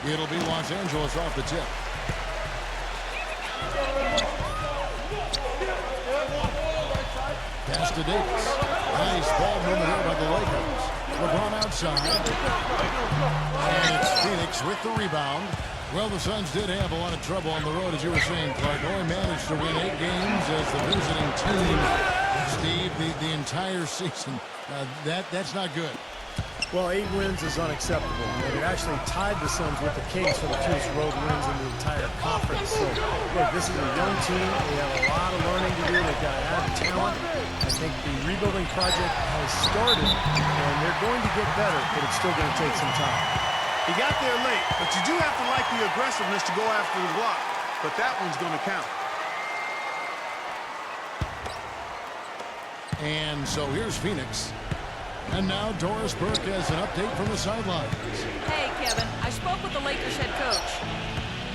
It'll be Los Angeles off the tip. Pass to Davis. Nice ball movement here by the Lakers. LeBron outside. And it's Phoenix with the rebound. Well, the Suns did have a lot of trouble on the road, as you were saying, Clark. Only managed to win 8 games as the visiting team. Steve, the entire season. That's not good. Well, 8 wins is unacceptable. And it actually tied the Suns with the Kings for the fewest road wins in the entire conference. So, look, this is a young team. They have a lot of learning to do. They've got to add talent. I think the rebuilding project has started, and they're going to get better, but it's still going to take some time. He got there late, but you do have to like the aggressiveness to go after the block. But that one's going to count. And so here's Phoenix. And now Doris Burke has an update from the sidelines. Hey, Kevin. I spoke with the Lakers head coach.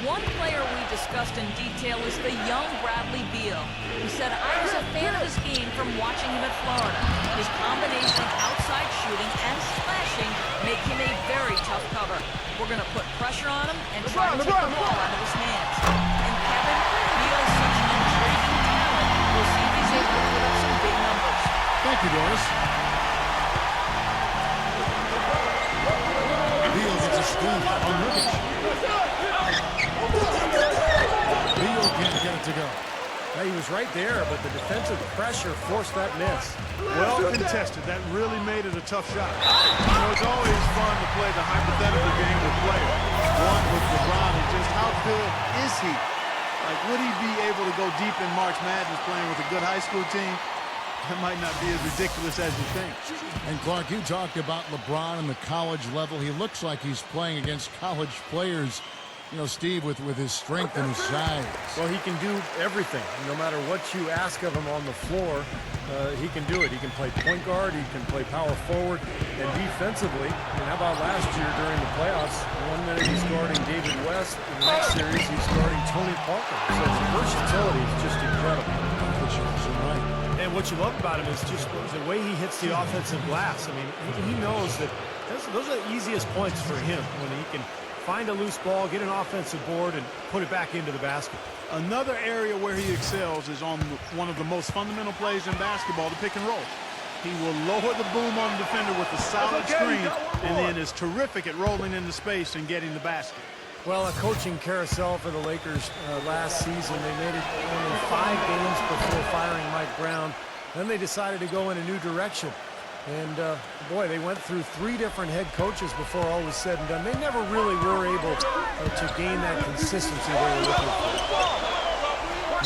One player we discussed in detail is the young Bradley Beal. He said, I was a fan of his game from watching him at Florida. His combination of outside shooting and slashing make him a very tough cover. We're going to put pressure on him and try to take the ball out of his hands. And Kevin, Beal is such an intriguing talent. We'll see if he's able to put up some big numbers. Thank you, Doris. Beal gets a screen on Ricketts. Beal can't get it to go. He was right there, but the defensive pressure forced that miss. Well contested. That really made it a tough shot. You know, it's always fun to play the hypothetical game with players. One with LeBron is just how good is he? Like, would he be able to go deep in March Madness playing with a good high school team? That might not be as ridiculous as you think. And Clark, you talked about LeBron and the college level. He looks like he's playing against college players. You know, Steve, with his strength and his size. Well, he can do everything. No matter what you ask of him on the floor, he can do it. He can play point guard. He can play power forward. And defensively, I mean, how about last year during the playoffs? 1 minute he's guarding David West. In the next series, he's guarding Tony Parker. So his versatility is just incredible. Right. And what you love about him is just the way he hits the offensive glass. I mean, he knows that those are the easiest points for him when he can find a loose ball, get an offensive board, and put it back into the basket. Another area where he excels is on one of the most fundamental plays in basketball, the pick and roll. He will lower the boom on the defender with a solid screen, and then is terrific at rolling into space and getting the basket. Well, a coaching carousel for the Lakers last season. They made it only 5 games before firing Mike Brown. Then they decided to go in a new direction. And, boy, they went through 3 different head coaches before all was said and done. They never really were able to gain that consistency they were looking for.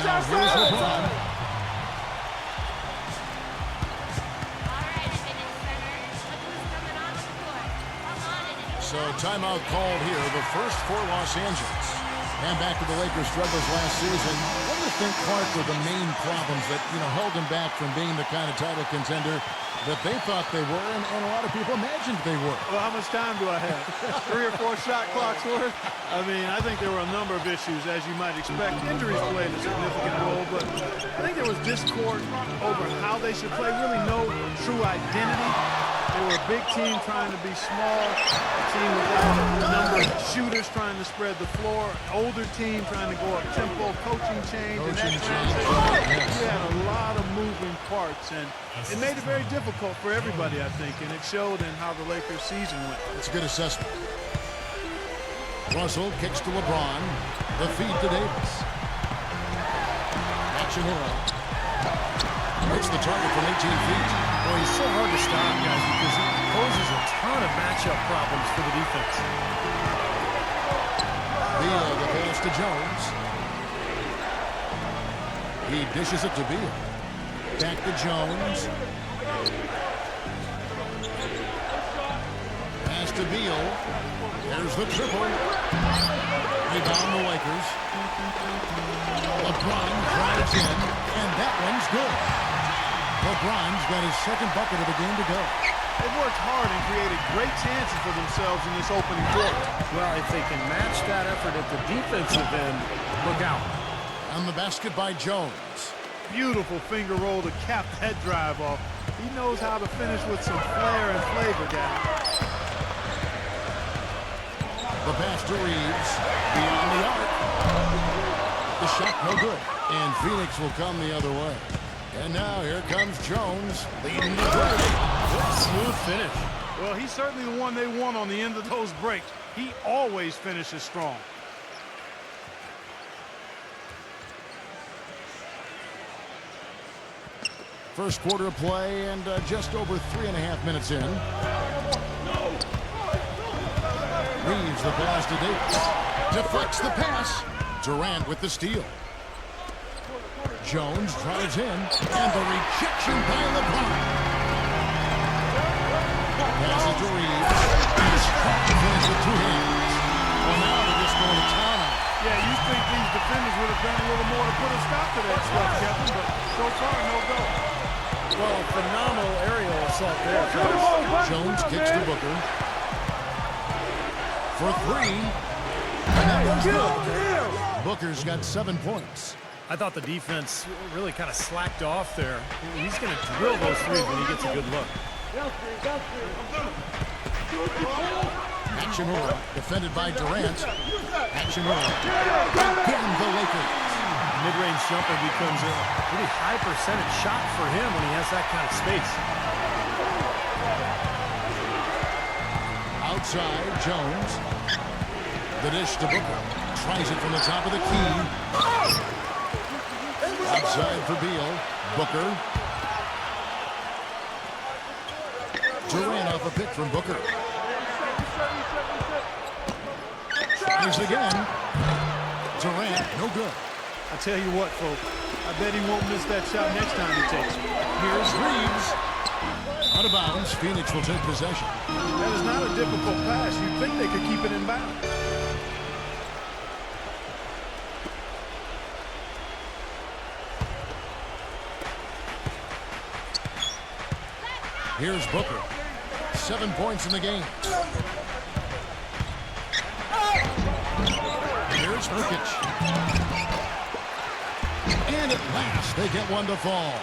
Now here's LeBron. So timeout called here, the first for Los Angeles. And back to the Lakers' struggles last season. What do you think, Clark, were the main problems that, held them back from being the kind of title contender that they thought they were, and a lot of people imagined they were? Well, how much time do I have? 3 or 4 shot clocks worth? I mean, I think there were a number of issues, as you might expect. Injuries played a significant role, but I think there was discord over how they should play, really no true identity. They were a big team trying to be small, a team without a number of shooters trying to spread the floor, older team trying to go up tempo, coaching change. You had a lot of moving parts, and it made it very difficult for everybody, I think, and it showed in how the Lakers' season went. It's a good assessment. Russell kicks to LeBron. The feed to Davis. Action here. Hits the target from 18 feet. Boy, he's so hard to stop, guys, because he poses a ton of matchup problems for the defense. Beal, the pass to Jones. He dishes it to Beal. Back to Jones. Pass to Beal. There's the triple. Rebound the Lakers. LeBron drives in, and that one's good. LeBron's got his second bucket of the game to go. They've worked hard and created great chances for themselves in this opening quarter. Well, if they can match that effort at the defensive end, look out. On the basket by Jones. Beautiful finger roll to cap that drive off. He knows how to finish with some flair and flavor, guys. The pass to Reeves. Beyond the arc. The shot no good. And Phoenix will come the other way. And now here comes Jones, leading the break. Smooth finish. Well, he's certainly the one they want on the end of those breaks. He always finishes strong. First quarter of play and just over 3.5 minutes in. Reeves the pass to Davis. Deflects the pass. Durant with the steal. Jones drives in, and the rejection by LeBron. Passes to Reeves. And a strong finish with 2 hands. Well, now they're just going to town on. Yeah, you think these defenders would have done a little more to put a stop to that stuff, Kevin, but so far, no go. Well, phenomenal aerial assault there. Jones kicks to Booker. For 3. And that one's good. Booker's got 7 points. I thought the defense really kind of slacked off there. He's going to drill those threes when he gets a good look. Hachimura, defended by Durant. Hachimura. Again, the Lakers. Mid-range jumper becomes a pretty high percentage shot for him when he has that kind of space. Outside, Jones. The dish to Booker. Tries it from the top of the key. Outside for Beal. Booker. Durant off a pick from Booker. Tries again. Durant, no good. I tell you what, folks, I bet he won't miss that shot next time he takes it. Here's Reeves. Out of bounds, Phoenix will take possession. That is not a difficult pass. You'd think they could keep it in bounds. Here's Booker. 7 points in the game. Here's Nurkic. And at last, they get one to fall.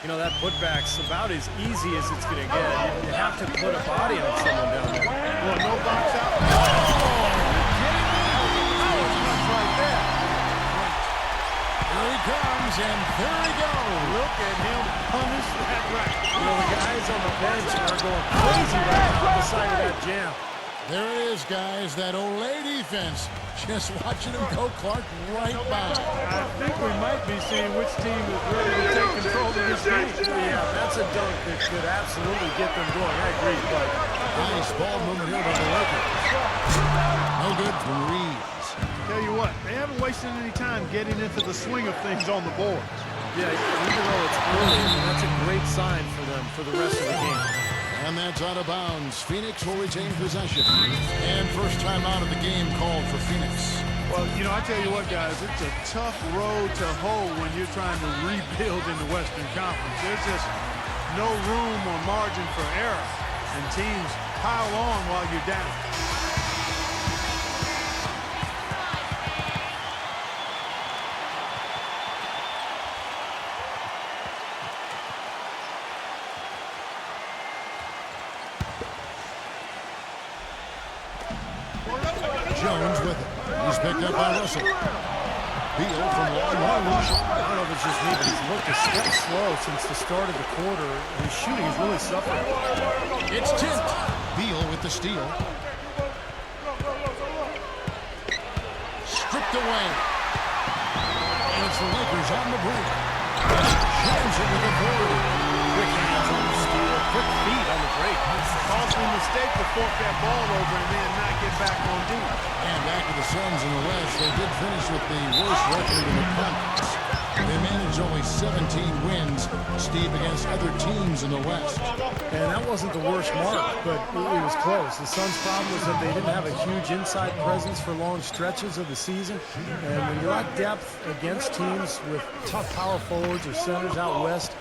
You know, that putback's about as easy as it's going to get. You have to put a body on someone down there. Well, no box out. Oh, are you kidding me? That was nuts right there. Here he comes, and there he goes. Look at him punish that right. You know, the guys on the bench are going crazy right now on the side of that jam. There it is, guys, that Olay defense. Just watching him go Clark right by. I think we might be seeing which team is ready to take control of this game. Yeah, that's a dunk that could absolutely get them going. I agree, but Nice ball movement here by the Lakers. No good from Reeves. Tell you what, they haven't wasted any time getting into the swing of things on the boards. yeah, even though it's early, that's a great sign for them for the rest of the game. And that's out of bounds. Phoenix will retain possession. And first time out of the game called for Phoenix. Well, you know, I tell you what, guys, it's a tough road to hoe when you're trying to rebuild in the Western Conference. There's just no room or margin for error, and teams pile on while you're down. Jones with it. He's picked up by Russell. Beal from long range. I don't know if it's just me, but he's looked a step slow since the start of the quarter. His shooting is really suffering. It's Tint. Beal with the steal. Stripped away. And it's the Lakers on the break. Jones it with the board. Quick hands on the steal, quick feet on the break. Costly mistake to fork that ball over and then not get back on deep. And back to the Suns in the West. They did finish with the worst record in the conference. They managed only 17 wins, Steve, against other teams in the West. And that wasn't the worst mark, but it was close. The Suns' problem was that they didn't have a huge inside presence for long stretches of the season. And when you lack depth against teams with tough power forwards or centers out west,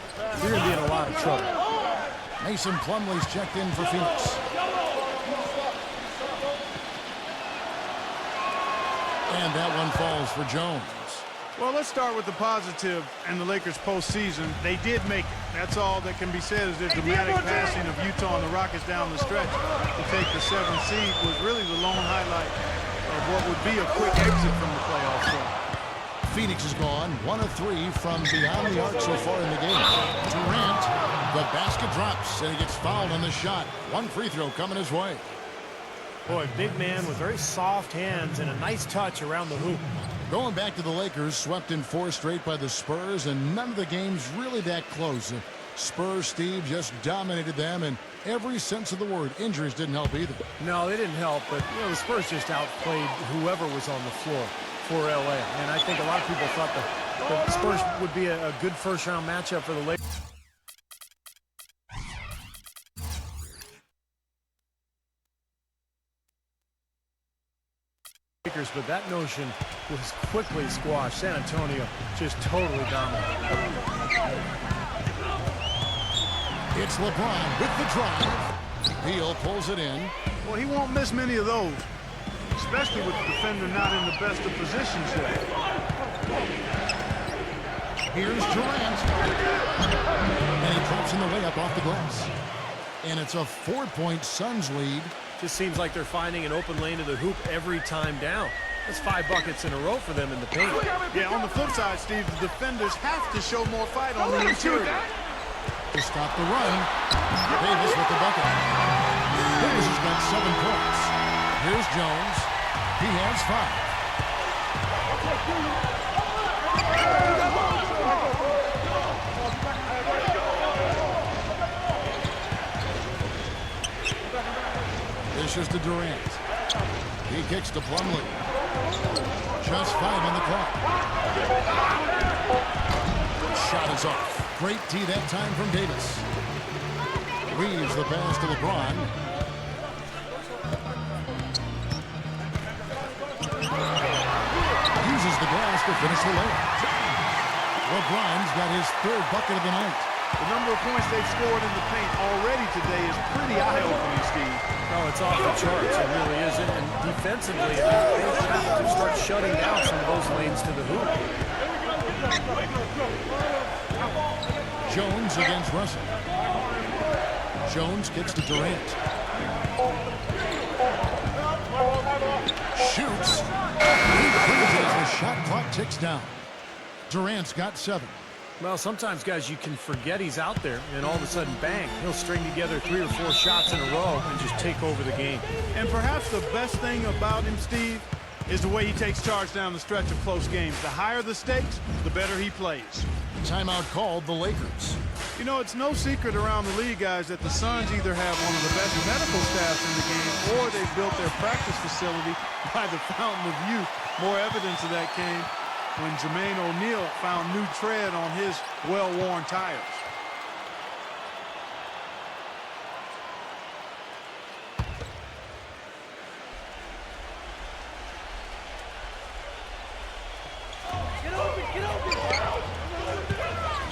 you're going to be in a lot of trouble. Mason Plumlee's checked in for Phoenix. And that one falls for Jones. Well, let's start with the positive and the Lakers postseason. They did make it. That's all that can be said is their dramatic passing of Utah and the Rockets down the stretch to take the 7th seed was really the lone highlight of what would be a quick exit from the playoffs. Phoenix is gone 1 of 3 from beyond the arc so far in the game. Durant, the basket drops, and he gets fouled on the shot. One free throw coming his way. Boy, big man with very soft hands and a nice touch around the hoop. Going back to the Lakers, swept in 4 straight by the Spurs, and none of the games really that close. The Spurs, Steve, just dominated them in every sense of the word. Injuries didn't help either. No, they didn't help, but the Spurs just outplayed whoever was on the floor for LA. And I think a lot of people thought the Spurs would be a good first-round matchup for the Lakers. But that notion was quickly squashed. San Antonio just totally dominated. It's LeBron with the drive. Beal pulls it in. Well, he won't miss many of those, especially with the defender not in the best of positions yet. Here's Durant. And he drops in the layup off the glass. And it's a 4-point Suns lead. Just seems like they're finding an open lane to the hoop every time down. That's 5 buckets in a row for them in the paint. Yeah, on the flip side, Steve, the defenders have to show more fight on the interior. To stop the run, Davis with the bucket. Davis has got 7 points. Here's Jones. He has 5. Dishes to Durant. He kicks to Plumlee. Just 5 on the clock. Shot is off. Great tee that time from Davis. Weaves the pass to LeBron. Uses the glass to finish the layup. LeBron's got his 3rd bucket of the night. The number of points they've scored in the paint already today is pretty eye-opening, Steve. No, it's off the charts. It really isn't. And defensively, they have to start shutting down some of those lanes to the hoop. Jones against Russell. Jones kicks to Durant. Shoots. He clears as the shot clock ticks down. Durant's got 7. Well, sometimes, guys, you can forget he's out there, and all of a sudden, bang, he'll string together 3 or 4 shots in a row and just take over the game. And perhaps the best thing about him, Steve, is the way he takes charge down the stretch of close games. The higher the stakes, the better he plays. Timeout called the Lakers. You know, it's no secret around the league, guys, that the Suns either have one of the best medical staffs in the game or they've built their practice facility by the fountain of youth. More evidence of that came when Jermaine O'Neal found new tread on his well-worn tires.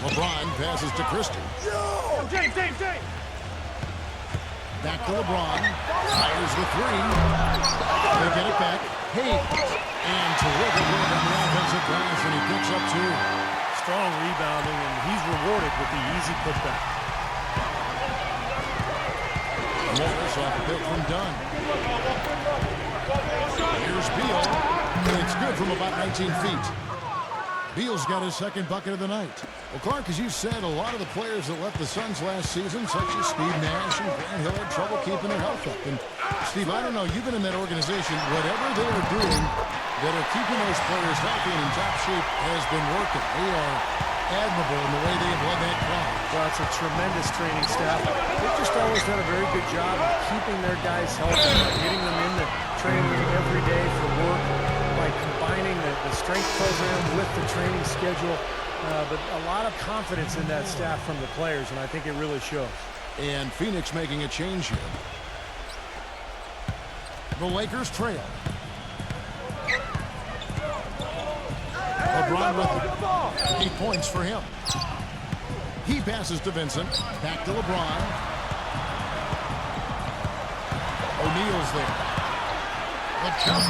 LeBron passes to Christie. James! Back to LeBron. Fires the 3. They get it back. Hayes. And terrific work on the offensive glass, and he picks up 2. Strong rebounding, and he's rewarded with the easy putback. Morris off a pick from Dunn. Here's Beal. It's good from about 19 feet. Beal's got his 2nd bucket of the night. Well, Clark, as you said, a lot of the players that left the Suns last season, such as Steve Nash and Grant Hill, had trouble keeping their health up. And, Steve, I don't know, you've been in that organization. Whatever they are doing that are keeping those players healthy and in top shape has been working. They are admirable in the way they have led that club. Well, it's a tremendous training staff. They've just always done a very good job of keeping their guys healthy, getting them in the training room every day for work, by combining the strength program with the training schedule. But a lot of confidence in that staff from the players, and I think it really shows. And Phoenix making a change here. The Lakers trail. LeBron with 8 points for him. He passes to Vincent. Back to LeBron. O'Neal's there. The jump.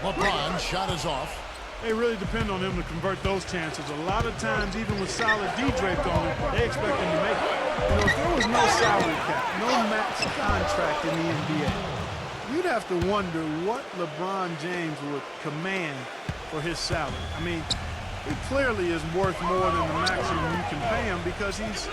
LeBron shot is off. They really depend on him to convert those chances. A lot of times, even with solid D draped on him, they expect him to make it. You know, if there was no salary cap, no max contract in the NBA, you'd have to wonder what LeBron James would command for his salary. I mean, he clearly is worth more than the maximum you can pay him because he's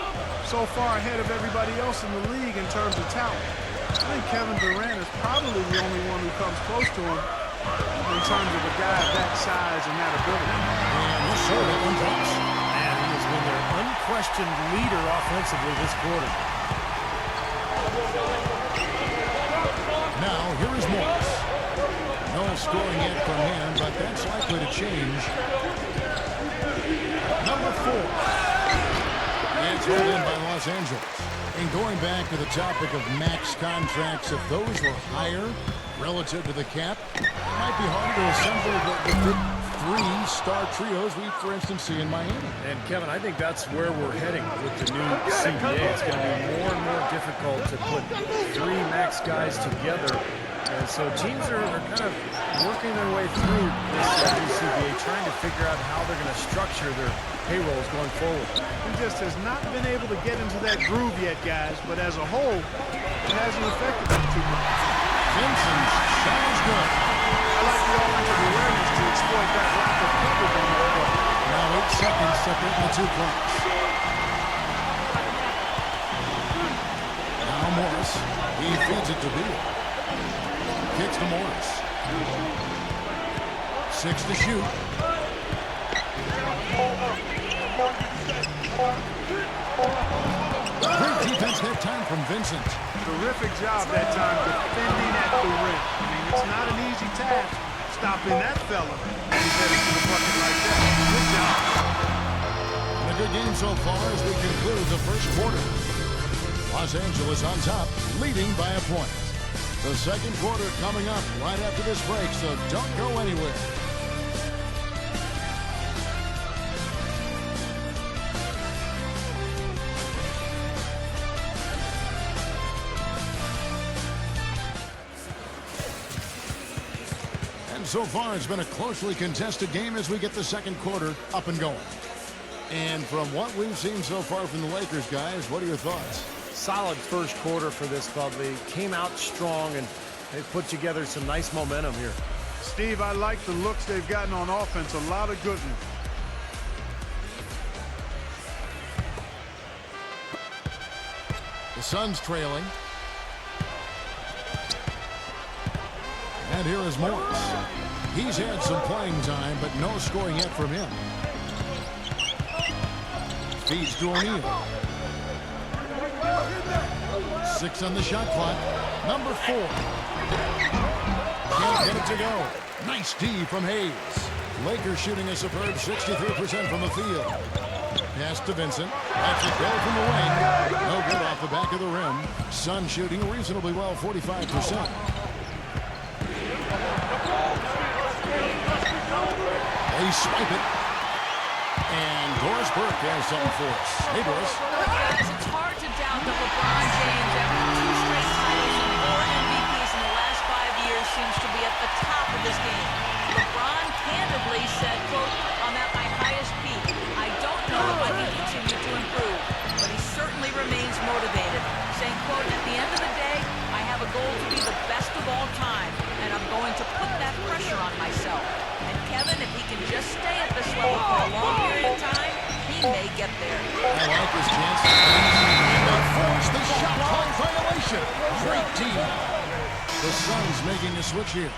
so far ahead of everybody else in the league in terms of talent. I think Kevin Durant is probably the only one who comes close to him in terms of a guy of that size and that ability. And this short one drops. And he has been their unquestioned leader offensively this quarter. Now, here is Morris. No scoring yet from him, but that's likely to change. Number 4. And it's rolled in by Los Angeles. And going back to the topic of max contracts, if those were higher relative to the cap, it might be harder to assemble the big 3-star trios we, for instance, see in Miami. And, Kevin, I think that's where we're heading with the new CBA. It's going to be more and more difficult to put 3 max guys together. And so teams are kind of working their way through this new CBA, trying to figure out how they're going to structure their payrolls going forward. He just has not been able to get into that groove yet, guys, but as a whole, it hasn't affected them too much. Vincent's shot is good. I like the offensive awareness to exploit that lack of coverage on that play. Now 8 seconds separate the 2 clocks. Now Morris. He feeds it to Beal. Kicks to Morris. 6 to shoot. Great defense that time from Vincent. Terrific job that time defending at the rim. I mean, it's not an easy task stopping that fella when he's heading to the bucket like that. Good job. And a good game so far as we conclude the first quarter. Los Angeles on top, leading by a point. The second quarter coming up right after this break, so don't go anywhere. And so far, it's been a closely contested game as we get the second quarter up and going. And from what we've seen so far from the Lakers, guys, what are your thoughts? Solid first quarter for this club. They came out strong, and they put together some nice momentum here. Steve, I like the looks they've gotten on offense. A lot of good ones. The Suns trailing. And here is Morris. He's had some playing time, but no scoring yet from him. Feeds to O'Neal. 6 on the shot clock. Number 4. Can't get it to go. Nice D from Hayes. Lakers shooting a superb 63% from the field. Pass to Vincent. That's a goal from the wing. No good off the back of the rim. Sun shooting reasonably well, 45%. They swipe it. And Doris Burke has something for us. Hey, Doris. Guys, it's hard to doubt that LeBron James, after 2 straight titles and 4 MVPs in the last 5 years, seems to be at the top of this game. LeBron candidly said, quote, "I'm at my highest peak. I don't know if I can continue to improve," but he certainly remains motivated, saying, quote, "At the end of the day, I have a goal to be the best of all time, and I'm going to put that pressure on myself." And Kevin, if he can just stay at this level for a long period of time, he may get there. I like his chances. And they force the shot clock violation. Great team. The Suns making a switch here.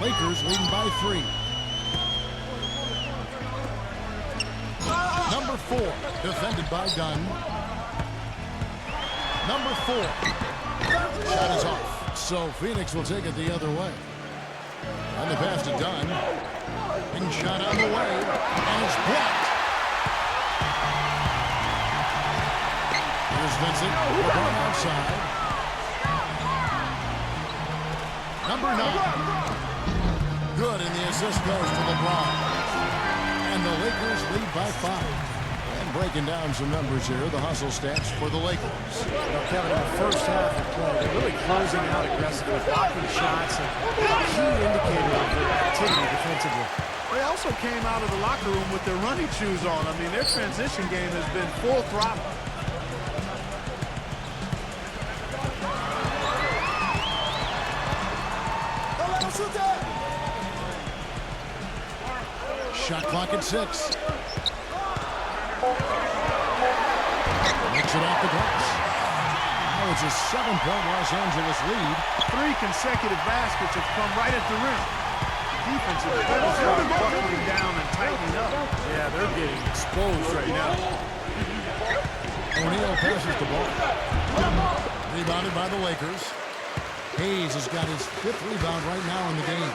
Lakers leading by 3. Number 4, defended by Dunn. Number 4. Shot is off. So Phoenix will take it the other way. And the pass to Dunn. And shot on the way. And it's blocked. Here's Vincent. LeBron outside. Number 9. Good, and the assist goes to LeBron. And the Lakers lead by 5. breaking down some numbers here, the hustle stats for the Lakers. Well, Kevin, in the first half of play, they're really closing out aggressively, blocking shots, and a key indicator of their activity defensively. They also came out of the locker room with their running shoes on. I mean, their transition game has been full throttle. Shot clock at 6. Makes it off the glass. Now it's a 7-point Los Angeles lead. 3 consecutive baskets have come right at the rim. Defense is better start buckling down and tightening up. Yeah, they're getting exposed right now. O'Neal passes the ball. Rebounded by the Lakers. Hayes has got his 5th rebound right now in the game.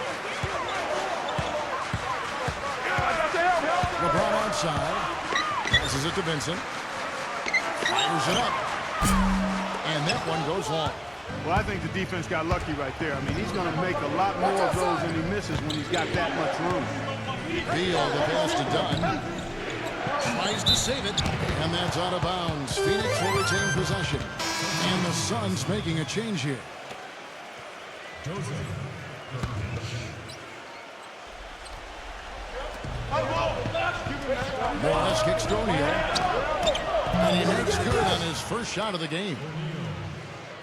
LeBron outside. Passes it to Vincent. Fires it up. And that one goes long. Well, I think the defense got lucky right there. I mean, he's going to make a lot more of those than he misses when he's got that much room. Beal, the pass to Dunn. Tries to save it. And that's out of bounds. Phoenix will retain possession. And the Suns making a change here. Morris kicks to O'Neal. And he makes good on his first shot of the game.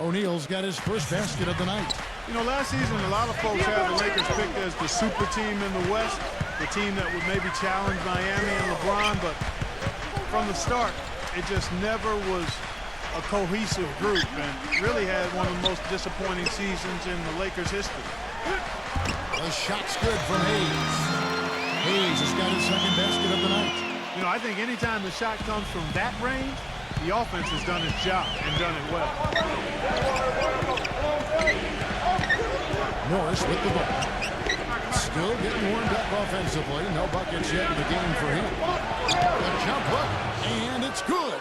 O'Neal's got his first basket of the night. You know, last season, a lot of folks had the Lakers picked as the super team in the West, the team that would maybe challenge Miami and LeBron, but from the start, it just never was a cohesive group and really had one of the most disappointing seasons in the Lakers' history. The shot's good from Hayes. Hayes has got his second basket of the night. You know, I think anytime the shot comes from that range, the offense has done its job and done it well. Morris with the ball. Still getting warmed up offensively. No buckets yet in the game for him. The jump hook, and it's good.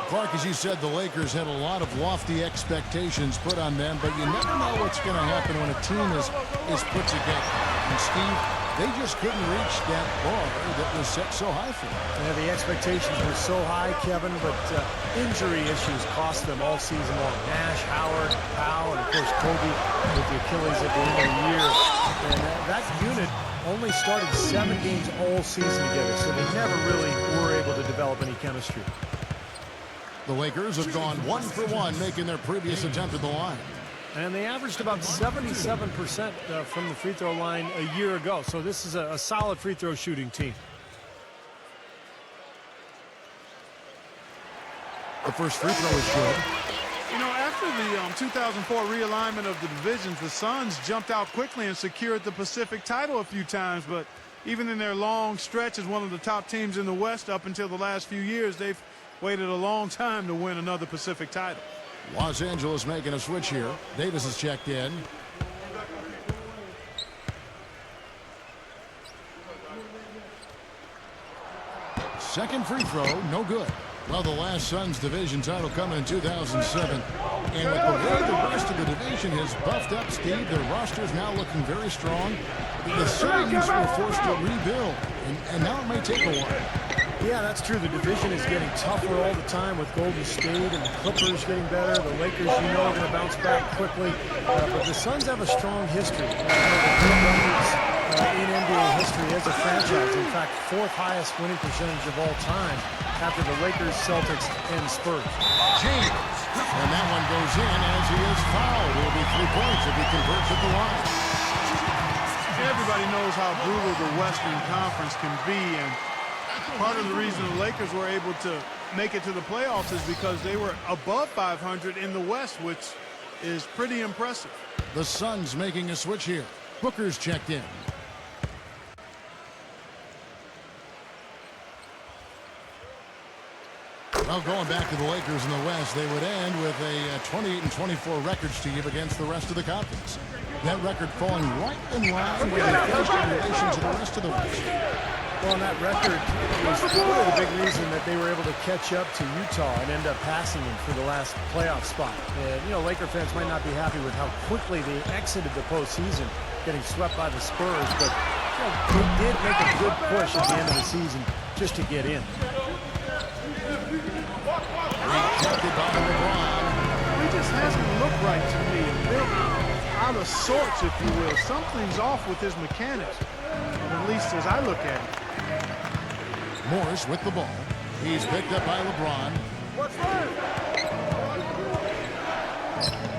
Clark, as you said, the Lakers had a lot of lofty expectations put on them, but you never know what's going to happen when a team is put together. And Steve, they just couldn't reach that bar that was set so high for them. Yeah, the expectations were so high, Kevin, but injury issues cost them all season long. Nash, Howard, Powell, and of course Kobe with the Achilles at the end of the year. And that unit only started 7 games all season together, so they never really were able to develop any chemistry. The Lakers have gone 1 for 1, making their previous attempt at the line. And they averaged about 77% from the free throw line a year ago. So this is a solid free throw shooting team. The first free throw is good. You know, after the 2004 realignment of the divisions, the Suns jumped out quickly and secured the Pacific title a few times. But even in their long stretch as one of the top teams in the West up until the last few years, they've waited a long time to win another Pacific title. Los Angeles making a switch here. Davis has checked in. Second free throw, no good. Well, the last Suns division title coming in 2007. And with the way the rest of the division has buffed up, Steve, their roster is now looking very strong. The Suns were forced to rebuild, and now it may take a while. Yeah, that's true. The division is getting tougher all the time with Golden State and the Clippers getting better. The Lakers, you know, are going to bounce back quickly. But the Suns have a strong history. In NBA history as a franchise. In fact, 4th highest winning percentage of all time after the Lakers, Celtics, and Spurs. James. And that one goes in as he is fouled. It will be 3 points if he converts at the line. Everybody knows how brutal the Western Conference can be, and part of the reason the Lakers were able to make it to the playoffs is because they were above 500 in the West, which is pretty impressive. The Suns making a switch here. Booker's checked in. Well, going back to the Lakers in the West, they would end with a 28-24 record, Steve, against the rest of the conference. That record falling right in line with the finished in relation to the rest of the West. Well, and that record was really the big reason that they were able to catch up to Utah and end up passing them for the last playoff spot. And, you know, Laker fans might not be happy with how quickly they exited the postseason, getting swept by the Spurs, but you know, they did make a good push at the end of the season just to get in. Rejected by LeBron. He just hasn't looked right to me. A bit out of sorts, if you will. Something's off with his mechanics, at least as I look at it. Morris with the ball. He's picked up by LeBron.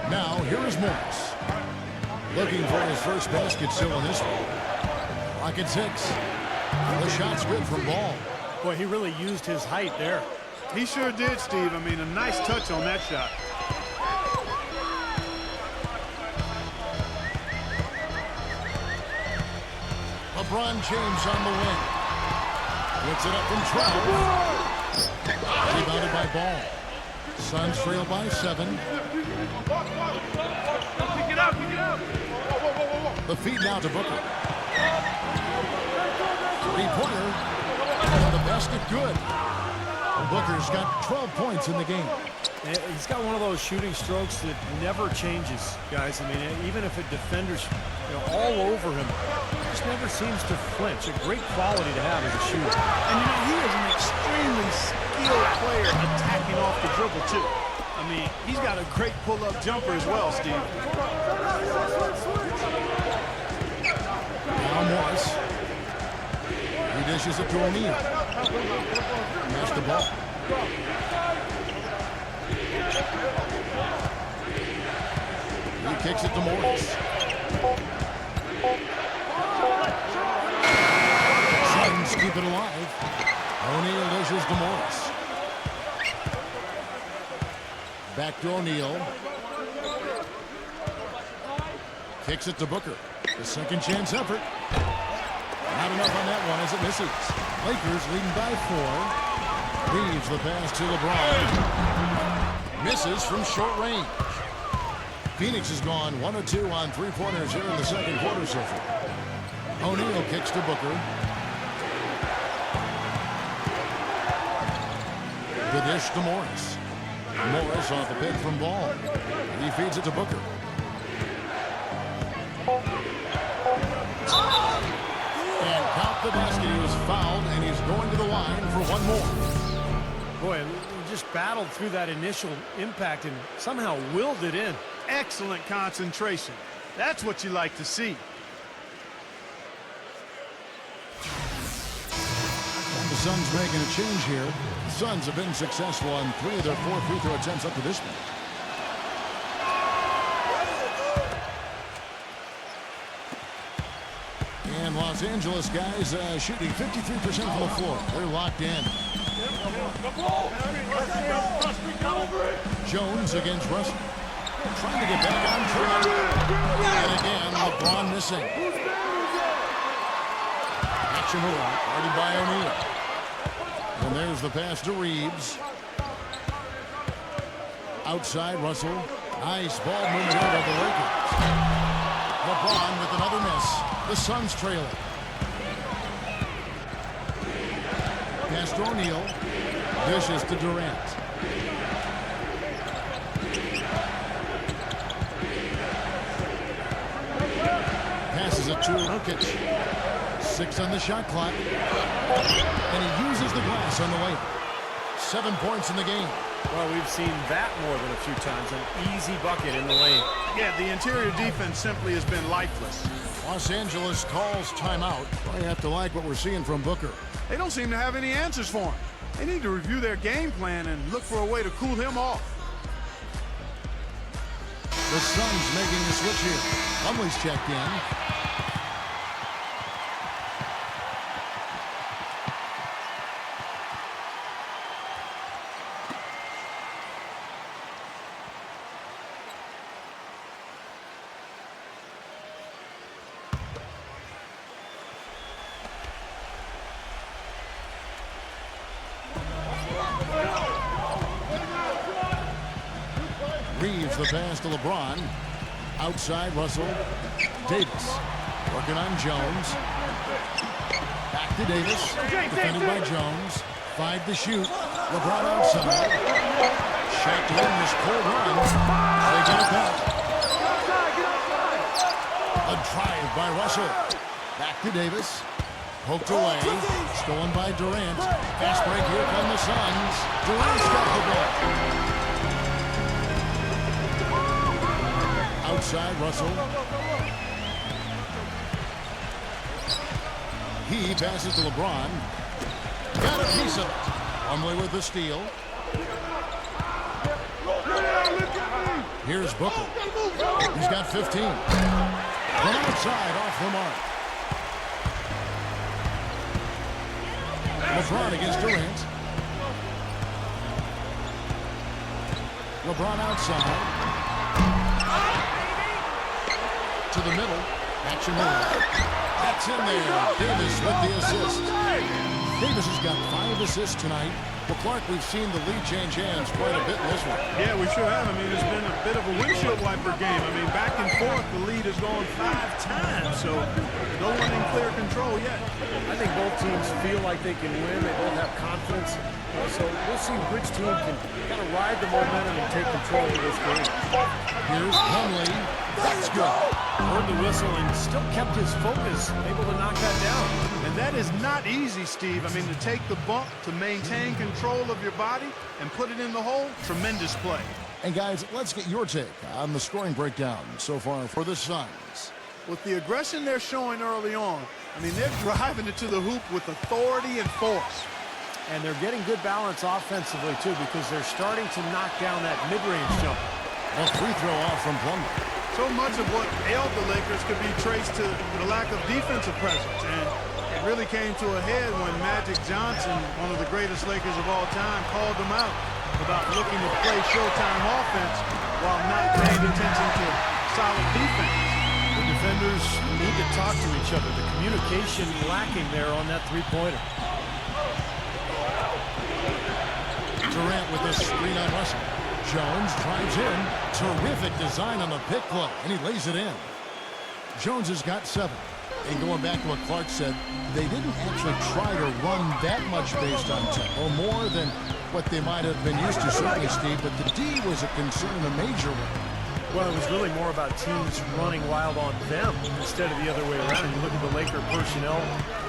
Now, here is Morris. Looking for his first basket still in this one. Rocket 6. The shot's good from Ball. Boy, he really used his height there. He sure did, Steve. I mean, a nice touch on that shot. LeBron James on the wing. Puts it up from 12. Rebounded by Ball. Suns trail by 7. Pick it up, pick it up. The feed now to Booker. Three-pointer. The basket good. Booker's got 12 points in the game. He's got one of those shooting strokes that never changes, guys. I mean, even if a defender's all over him, just never seems to flinch. A great quality to have as a shooter. And he is an extremely skilled player attacking off the dribble, too. I mean, he's got a great pull-up jumper as well, Steve. Now Morris. He dishes it to O'Neal. That's the ball. He kicks it to Morris. Suns keep it alive. O'Neal dishes to Morris. Back to O'Neal. Kicks it to Booker. The second chance effort. Not enough on that one as it misses. Lakers leading by 4. Leaves the pass to LeBron. Misses from short range. Phoenix has gone 1 of 2 on three-pointers here in the second quarter so far. O'Neal kicks to Booker. The dish to Morris. Morris off the pick from Ball. He feeds it to Booker. And count the basket. He was fouled, and he's going to the line for one more. Boy, he just battled through that initial impact and somehow willed it in. Excellent concentration. That's what you like to see. And the Suns making a change here. The Suns have been successful on 3 of their 4 free throw attempts up to this point. And Los Angeles guys shooting 53% from the floor. They're locked in. Jones against Russell. Trying to get back on track. And again, LeBron missing. Hachimura, guarded by O'Neal. And there's the pass to Reeves. Outside, Russell. Nice ball movement over the Lakers. LeBron with another miss. The Suns trailing. Pass to O'Neal. Dishes to Durant. Passes it to Nurkic. 6 on the shot clock. And he uses the glass on the way. 7 points in the game. Well, we've seen that more than a few times. An easy bucket in the lane. Yeah, the interior defense simply has been lifeless. Los Angeles calls timeout. Well, you have to like what we're seeing from Booker. They don't seem to have any answers for him. They need to review their game plan and look for a way to cool him off. The Suns making the switch here. Plumlee's checked in. Reeves the pass to LeBron. Outside, Russell. Davis working on Jones. Back to Davis. Defended by Jones. 5 to shoot. LeBron outside. Shot to win this cold run. They get it back. A drive by Russell. Back to Davis. Poked away. Stolen by Durant. Fast break. Here come the Suns. Durant's got the ball. Outside, Russell. He passes to LeBron. Got a piece of it. Plumlee with the steal. Here's Booker. He's got 15. One outside off the mark. LeBron against Durant. LeBron outside. To the middle. Action move. That's in there. Davis with the assist. Davis has got 5 assists tonight. Well, Clark, we've seen the lead change hands quite a bit in this one. Yeah, we sure have. I mean, it's been a bit of a windshield wiper game. I mean, back and forth, the lead has gone 5 times. So no one in clear control yet. I think both teams feel like they can win. They both have confidence. So we'll see which team can kind of ride the momentum and take control of this game. Here's Plumlee. That's good. Heard the whistle and still kept his focus, able to knock that down. And that is not easy, Steve. I mean, to take the bump, to maintain control of your body, and put it in the hole, tremendous play. And guys, let's get your take on the scoring breakdown so far for the Suns. With the aggression they're showing early on, I mean, they're driving it to the hoop with authority and force. And they're getting good balance offensively, too, because they're starting to knock down that mid-range jump. A free throw off from Plumlee. So much of what ailed the Lakers could be traced to the lack of defensive presence. And it really came to a head when Magic Johnson, one of the greatest Lakers of all time, called them out about looking to play showtime offense while not paying attention to solid defense. The defenders need to talk to each other. The communication lacking there on that three-pointer. Durant with the screen on Russell. Jones drives in. Terrific design on the pick play, and he lays it in. Jones has got 7. And going back to what Clark said, they didn't actually try to run that much based on tempo, more than what they might have been used to, certainly, Steve, but the D was a concern, a major one. Well, it was really more about teams running wild on them instead of the other way around. You look at the Laker personnel,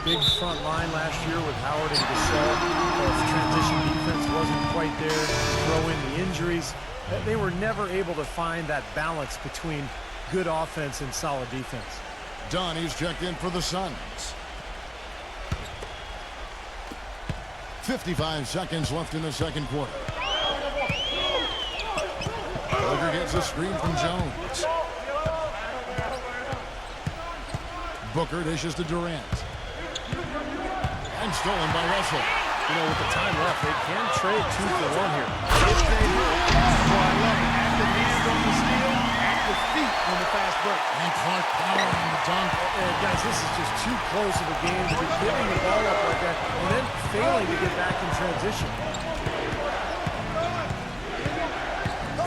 big front line last year with Howard and Gasol. The transition defense wasn't quite there. Throw in the injuries. They were never able to find that balance between good offense and solid defense. Donnie's checked in for the Suns. 55 seconds left in the second quarter. Booker gets a screen from Jones. Booker dishes to Durant. And stolen by Russell. You know, with the time left, they can trade 2 for 1 here. If they do, so I love it. Active hands on the steal, active feet on the fast break. And Clark power on the dunk. Guys, this is just too close of a game to be giving the ball up like that and then failing to get back in transition.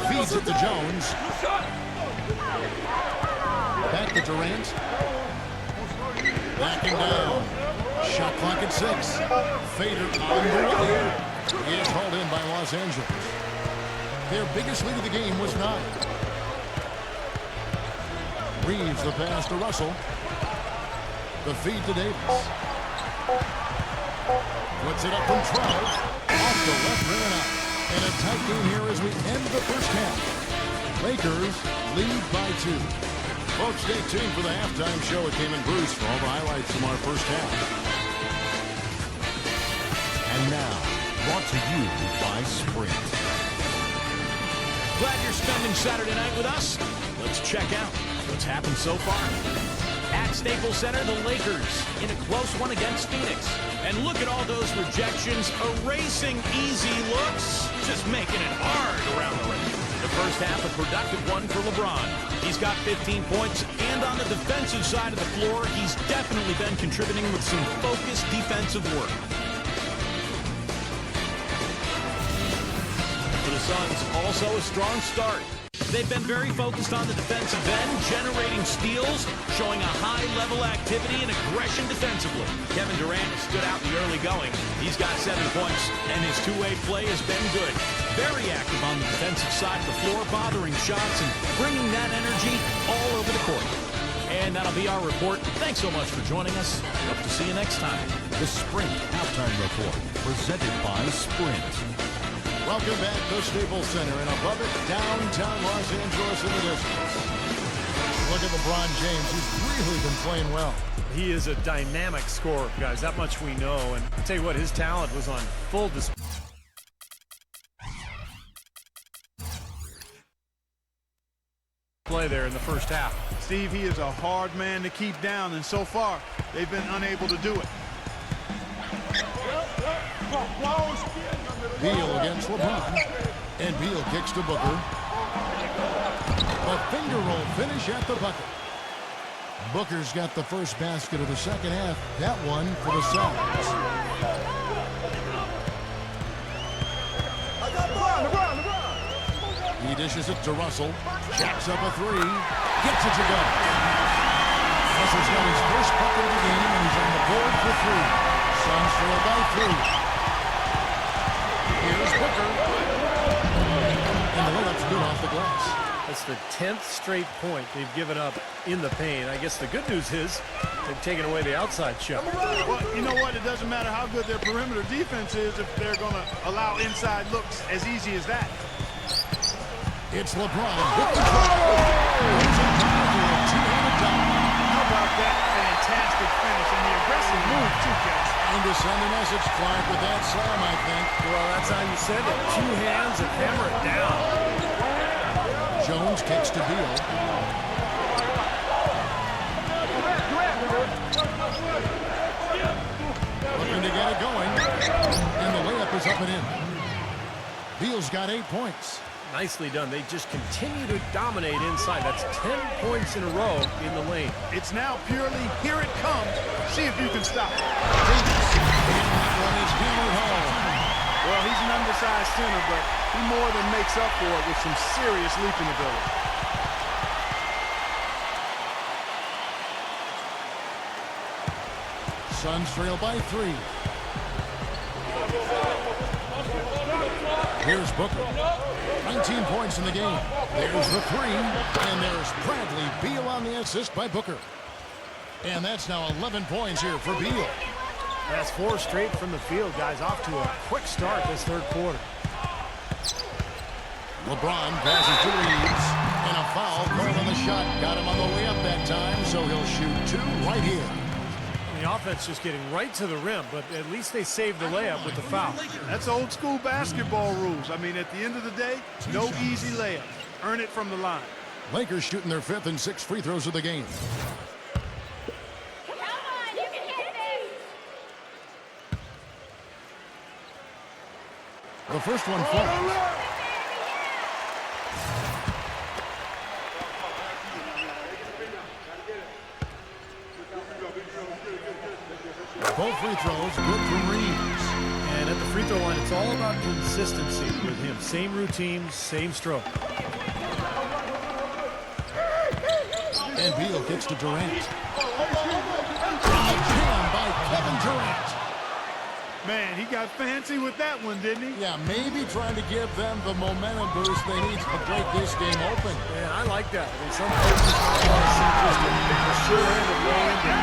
Feeds it to Jones. Back to Durant. Backing down. Shot clock at 6. Fader on the way. He is hauled in by Los Angeles. Their biggest lead of the game was 9. Reeves the pass to Russell. The feed to Davis. Puts it up from 12. Off the left rim and out. And a tight game here as we end the first half. Lakers lead by 2. Folks, stay tuned for the halftime show at Cayman Bruce for all the highlights from our first half. And now, brought to you by Sprint. Glad you're spending Saturday night with us. Let's check out what's happened so far. At Staples Center, the Lakers in a close one against Phoenix. And look at all those rejections, erasing easy looks, just making it hard around the rim. The first half, a productive one for LeBron. He's got 15 points, and on the defensive side of the floor, he's definitely been contributing with some focused defensive work. For the Suns, also a strong start. They've been very focused on the defensive end, generating steals, showing a high-level activity and aggression defensively. Kevin Durant has stood out in the early going. He's got 7 points, and his two-way play has been good. Very active on the defensive side of the floor, bothering shots and bringing that energy all over the court. And that'll be our report. Thanks so much for joining us. Hope to see you next time. The Sprint Halftime Report, presented by Sprint. Welcome back to Staples Center, and above it, downtown Los Angeles in the distance. Look at LeBron James. He's really been playing well. He is a dynamic scorer, guys. That much we know. And I'll tell you what, his talent was on full display there in the first half. Steve, he is a hard man to keep down, and so far, they've been unable to do it. Beal against LeBron, and Beal kicks to Booker. A finger roll finish at the bucket. Booker's got the first basket of the second half. That one for the Suns. He dishes it to Russell. Jacks up a three. Gets it to go. Russell's got his first bucket of the game, and he's on the board for three. Suns trail by three. Here's Booker. And the layup's good off the glass. That's the 10th straight point they've given up in the paint. I guess the good news is they've taken away the outside shot. Well, you know what? It doesn't matter how good their perimeter defense is if they're going to allow inside looks as easy as that. It's LeBron with the drive. Two-handed dunk. How about that fantastic finish and the aggressive move, too, guys? And to send a message, Clark, with that slam, I think. Well, that's how you send it. Two hands and hammer it down. Jones kicks to Beal. Looking to get it going. And the layup is up and in. Beal's got 8 points. Nicely done. They just continue to dominate inside. That's 10 points in a row in the lane. It's now purely here it comes. See if you can stop it. That one is hammered home. Well, he's an undersized center, but he more than makes up for it with some serious leaping ability. Suns trail by 3. Here's Booker. 19 points in the game. There's the 3. And there's Bradley Beal on the assist by Booker. And that's now 11 points here for Beal. That's 4 straight from the field, guys. Off to a quick start this third quarter. LeBron passes to Reeves. And a foul called on the shot. Got him on the way up that time, so he'll shoot 2 right here. The offense just getting right to the rim, but at least they saved the layup with the foul. That's old school basketball rules. I mean, at the end of the day, no easy layup. Earn it from the line. Lakers shooting their 5th and 6th free throws of the game. Come on, you can hit this. The first one falls. Both free throws good from Reeves. And at the free throw line, it's all about consistency with him. Same routine, same stroke. And Beal gets to Durant. A jam by Kevin Durant. Man, he got fancy with that one, didn't he? Yeah, maybe trying to give them the momentum boost they need to break this game open. Yeah, I like that. I mean, some coaches want to see just a short end of land and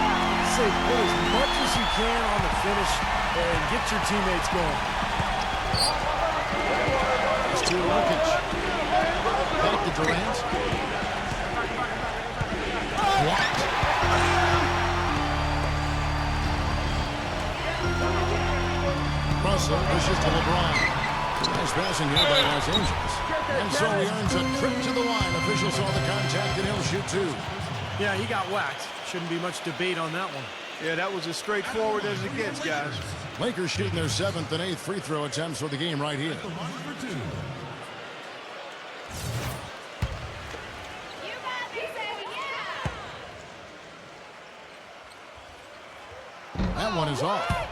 say put as much as you can on the finish and get your teammates going. It's to Jokic. Back to Durant. Blocked. Russell pushes to LeBron. Nice passing here by Los Angeles. And so he earns a trip to the line. Officials saw the contact and he'll shoot 2. Yeah, he got whacked. Shouldn't be much debate on that one. Yeah, that was as straightforward as it gets, guys. Lakers shooting their 7th and 8th free throw attempts for the game right here. You got me, baby, yeah. That one is off.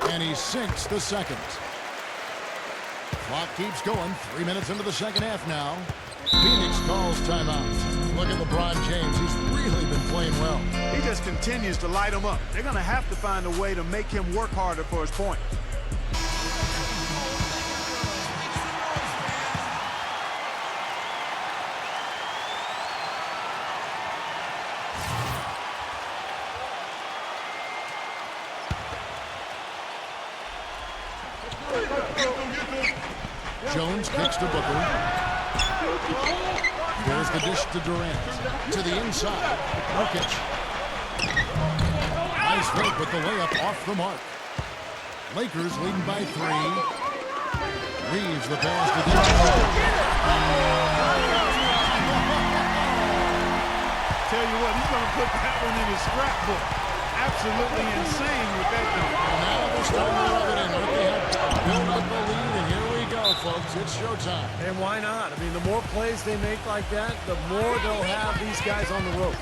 And he sinks the second. Clock keeps going. 3 minutes into the second half now. Phoenix calls timeout. look at LeBron James. He's really been playing well. He just continues to light them up. They're going to have to find a way to make him work harder for his point. Jones kicks to Booker. There's the dish to Durant. To the inside. Nurkic. Nice fake, but the layup off the mark. Lakers leading by 3. Reeves the pass to Tell you what, he's going to put that one in his scrapbook. Absolutely insane with that dunk. Now they're starting to rub it in. They have built up the lead, and here we go, folks. It's showtime. And why not? I mean, the more plays they make like that, the more they'll have these guys on the ropes.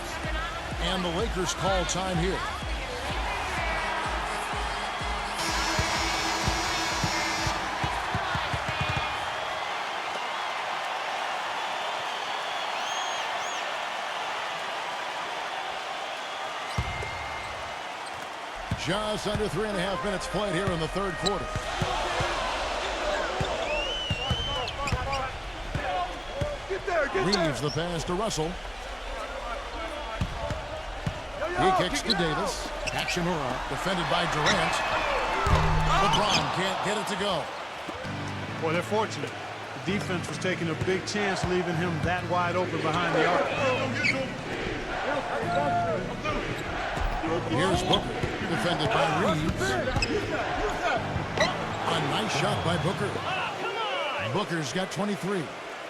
And the Lakers call time here. Just under 3.5 minutes played here in the third quarter. Reeves the pass to Russell. He kicks to Davis. Hachimura defended by Durant. LeBron can't get it to go. Boy, they're fortunate. The defense was taking a big chance leaving him that wide open behind the arc. Here's Booker, defended by Reeves. A nice shot by Booker. Booker's got 23.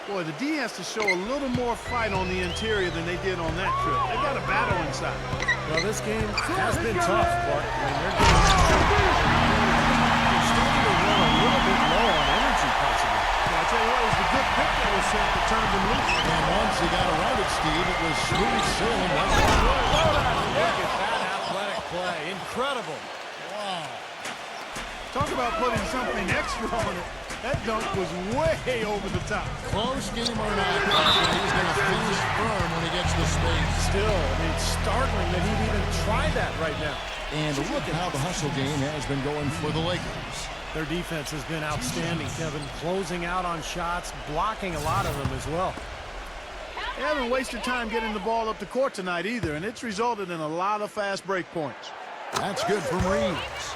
Boy, the D has to show a little more fight on the interior than they did on that trip. They got a battle inside. Well, this game has been tough, but I mean, they're starting to run a little bit low on energy, possibly. I tell you what, it was the good pick that was sent that turned them loose. And once he got around it, Steve, it was smooth sailing. Look at that athletic play. Incredible. Wow. Talk about putting something extra on it. That dunk was way over the top. Close game or not, he's going to finish firm when he gets the space. Still, I mean, it's startling that he'd even try that right now. And look at how the hustle game has been going for the Lakers. Their defense has been outstanding, Kevin. Closing out on shots, blocking a lot of them as well. They haven't wasted time getting the ball up the court tonight either, and it's resulted in a lot of fast break points. That's good from Reeves.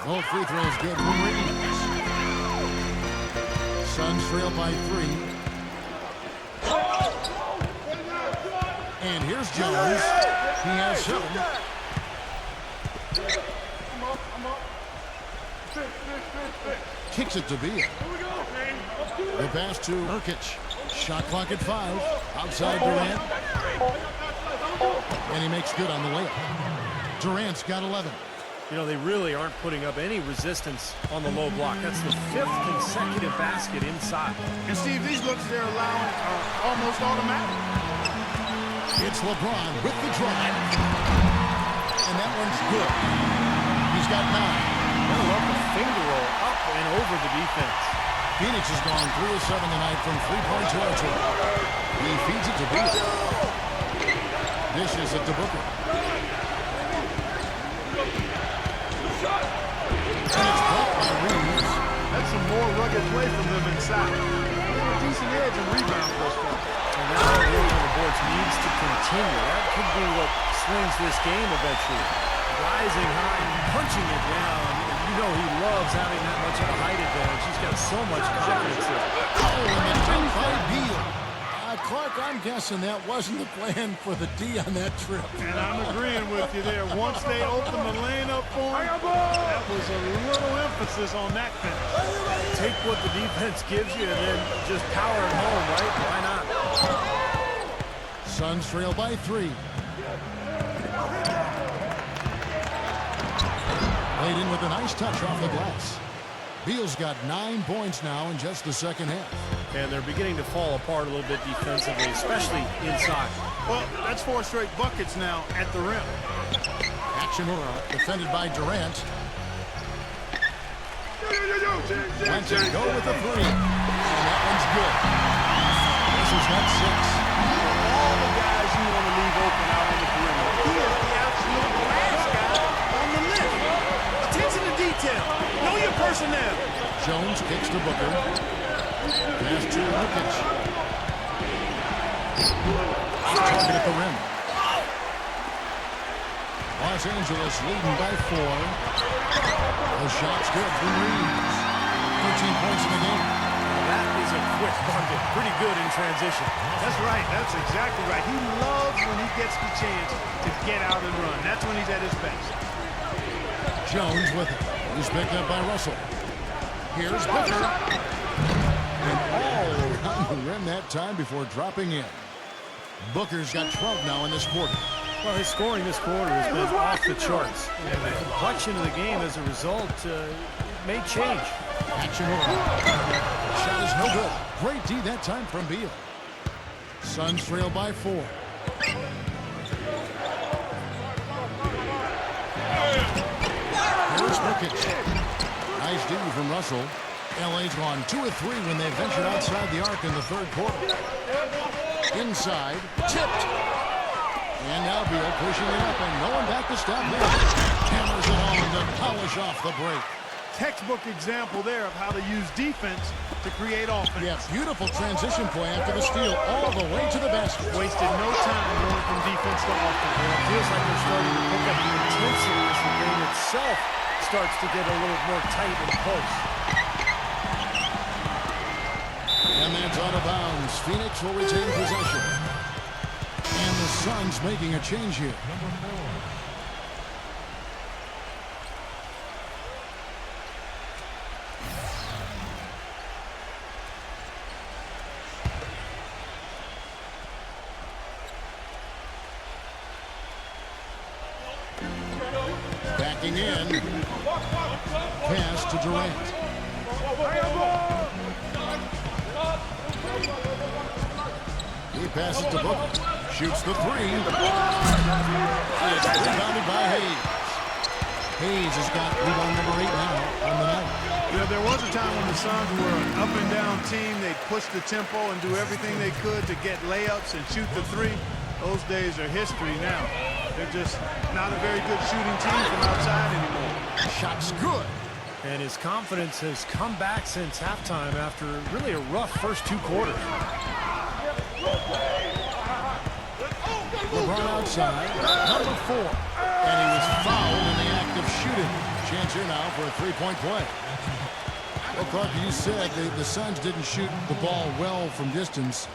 No free throws good from Reeves. Suns trail by 3. And here's Jones. He has 7. Kicks it to Beal. The pass to Nurkic. Shot clock at 5. Outside Durant. And he makes good on the layup. Durant's got 11. You know, they really aren't putting up any resistance on the low block. That's the 5th consecutive basket inside. And, Steve, these looks they're allowing are almost automatic. It's LeBron with the drive. And that one's good. He's got 9. I love the finger roll up and over the defense. Phoenix has gone 3 of 7 tonight from three-point territory. He feeds it to Beal. Dishes it to Booker. And it's blocked by Reeves. That's some more rugged play from them inside. A decent edge and rebound for us. And that hard work on the boards needs to continue. That could be what swings this game eventually. Rising high and punching it down. You know he loves having that much of a height advantage. He's got so much confidence there. Oh, and the dunk by Beal. Clark, I'm guessing that wasn't the plan for the D on that trip. And I'm agreeing with you there. Once they opened the lane up for him, that was a little emphasis on that finish. Take what the defense gives you and then just power it home, right? Why not? Suns trail by 3. Laid in with a nice touch off the glass. Beal's got 9 points now in just the second half. And they're beginning to fall apart a little bit defensively, especially inside. Well, that's 4 straight buckets now at the rim. Hachimura defended by Durant. Lets it go with the three. And that one's good. This is net 6. All the guys you want to leave open out on the perimeter. He is the absolute last guy on the list. Attention to detail. Know your personnel. Jones kicks to Booker. Pass to Jokic. Target at the rim. Los Angeles leading by 4. The shot's good from Reeves. 13 points in the game. That is a quick bucket. Pretty good in transition. That's right. That's exactly right. He loves when he gets the chance to get out and run. That's when he's at his best. Jones with it. He's picked up by Russell. Here's Booker. And all around the rim that time before dropping in. Booker's got 12 now in this quarter. Well, his scoring this quarter has been off the charts. And the complexion of the game as a result may change. Hachimura. Shot is no good. Great D that time from Beal. Suns trail by 4. Here's Jokic. Nice D from Russell. LA's gone 2 of 3 when they ventured outside the arc in the third quarter. Inside. Tipped. And now Beal pushing it up and no one back to stop him. Hammers it on to polish off the break. Textbook example there of how to use defense to create offense. Yeah, beautiful transition play after the steal all the way to the basket. Wasted no time going from defense to offense. Well, it feels like they're starting to pick up the intensity as the game itself starts to get a little more tight and close. And that's out of bounds. Phoenix will retain possession. And the Suns making a change here. Backing in. Pass to Durant. He passes to Booker. Shoots the 3. It's rebounded by Hayes. Hayes has got rebound number 8 now on the night. You know, there was a time when the Suns were an up-and-down team. They'd push the tempo and do everything they could to get layups and shoot the 3. Those days are history now. They're just not a very good shooting team from outside anymore. Shot's good. And his confidence has come back since halftime after really a rough first 2 quarters. LeBron outside. Number 4. And he was fouled in the act of shooting. Chance here now for a 3-point play. Well, Clark, you said the Suns didn't shoot the ball well from distance.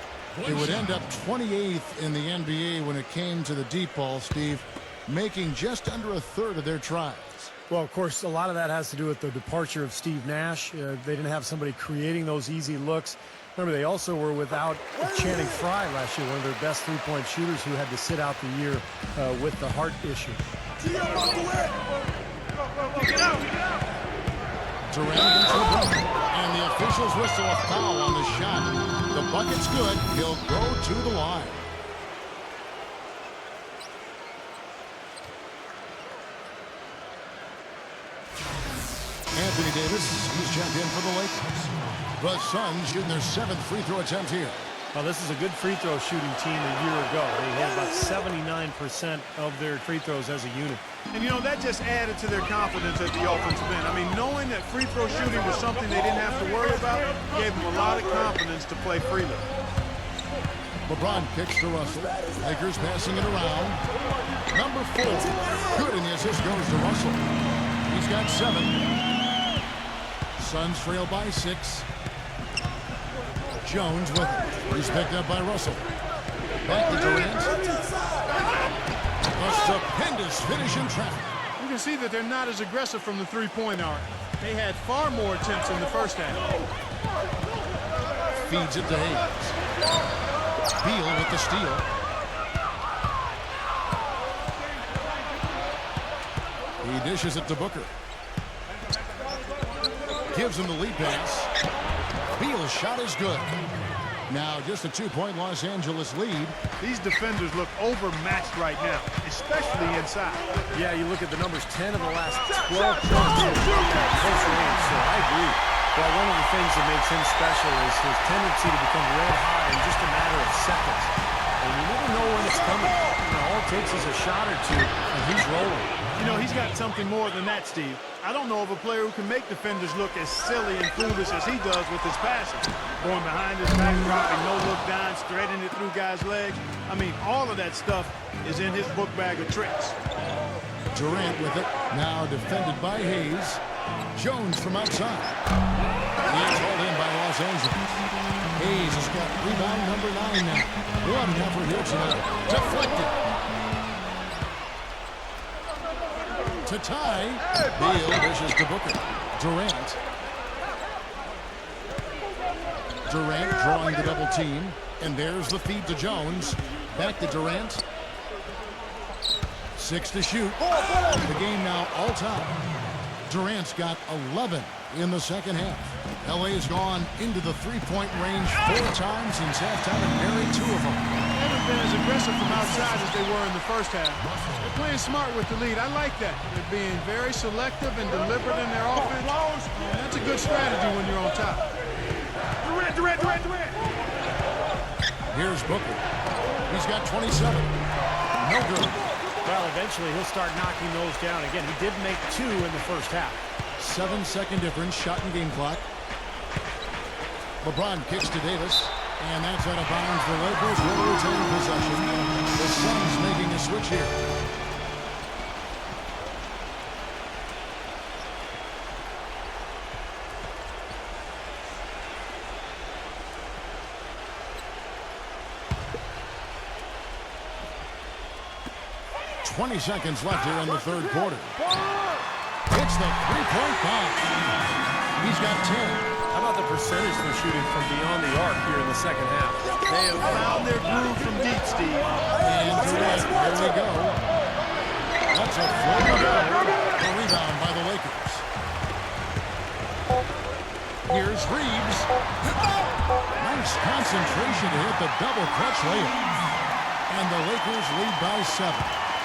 They would end up 28th in the NBA when it came to the deep ball, Steve, making just under a third of their tries. Well, of course, a lot of that has to do with the departure of Steve Nash. They didn't have somebody creating those easy looks. Remember, they also were without Channing Frye last year, one of their best three-point shooters who had to sit out the year with the heart issue. Durant against LeBron. And the officials whistle a foul on the shot. The bucket's good. He'll go to the line. Anthony Davis, he's checked in for the Lakers. The Suns shooting their 7th free throw attempt here. Well, this is a good free throw shooting team a year ago. They had about 79% of their free throws as a unit. And, you know, that just added to their confidence at the offensive end. I mean, knowing that free throw shooting was something they didn't have to worry about gave them a lot of confidence to play freely. LeBron kicks to Russell. Lakers passing it around. Number 4. Good, and the assist goes to Russell. He's got 7. Suns trail by 6. Jones with it. He's picked up by Russell. Back to Durant. A stupendous finish in traffic. You can see that they're not as aggressive from the three-point arc. They had far more attempts in the first half. Feeds it to Hayes. Beal with the steal. He dishes it to Booker. Gives him the lead pass. Beal's shot is good. Now just a 2-point Los Angeles lead. These defenders look overmatched right now, especially inside. Yeah, you look at the numbers, 10 of the last 12 points close range, so I agree. Well, one of the things that makes him special is his tendency to become red hot in just a matter of seconds. And you never know when it's coming. All it takes is a shot or two, and he's rolling. You know, he's got something more than that, Steve. I don't know of a player who can make defenders look as silly and foolish as he does with his passing. Going behind his back, dropping no-look dime, threading it through guys' legs. I mean, all of that stuff is in his book bag of tricks. Durant with it. Now defended by Hayes. Jones from outside. He is hauled in by Los Angeles. Hayes has got rebound number 9 now. One effort here tonight. Deflected. To tie. Beal dishes to Booker. Durant. Durant drawing the double team. And there's the feed to Jones. Back to Durant. 6 to shoot. The game now all time. Durant's got 11 in the second half. LA has gone into the three-point range 4 times since halftime and buried 2 of them. They haven't been as aggressive from outside as they were in the first half. They're playing smart with the lead. I like that. They're being very selective and deliberate in their offense. And that's a good strategy when you're on top. Durant. Here's Booker. He's got 27. No good. Well, eventually he'll start knocking those down. Again, he did make 2 in the first half. 7-second difference, shot and game clock. LeBron kicks to Davis, and that's out of bounds. The Lakers will retain possession. The Suns making a switch here. .20 seconds left here in the third quarter. It's the three-point bomb. He's got 10. How about the percentage they're shooting from beyond the arc here in the second half? They have found their groove from deep, Steve. And Durant, there we go. That's a floater goal. A rebound by the Lakers. Here's Reeves. Nice concentration to hit the double clutch layup. And the Lakers lead by 7.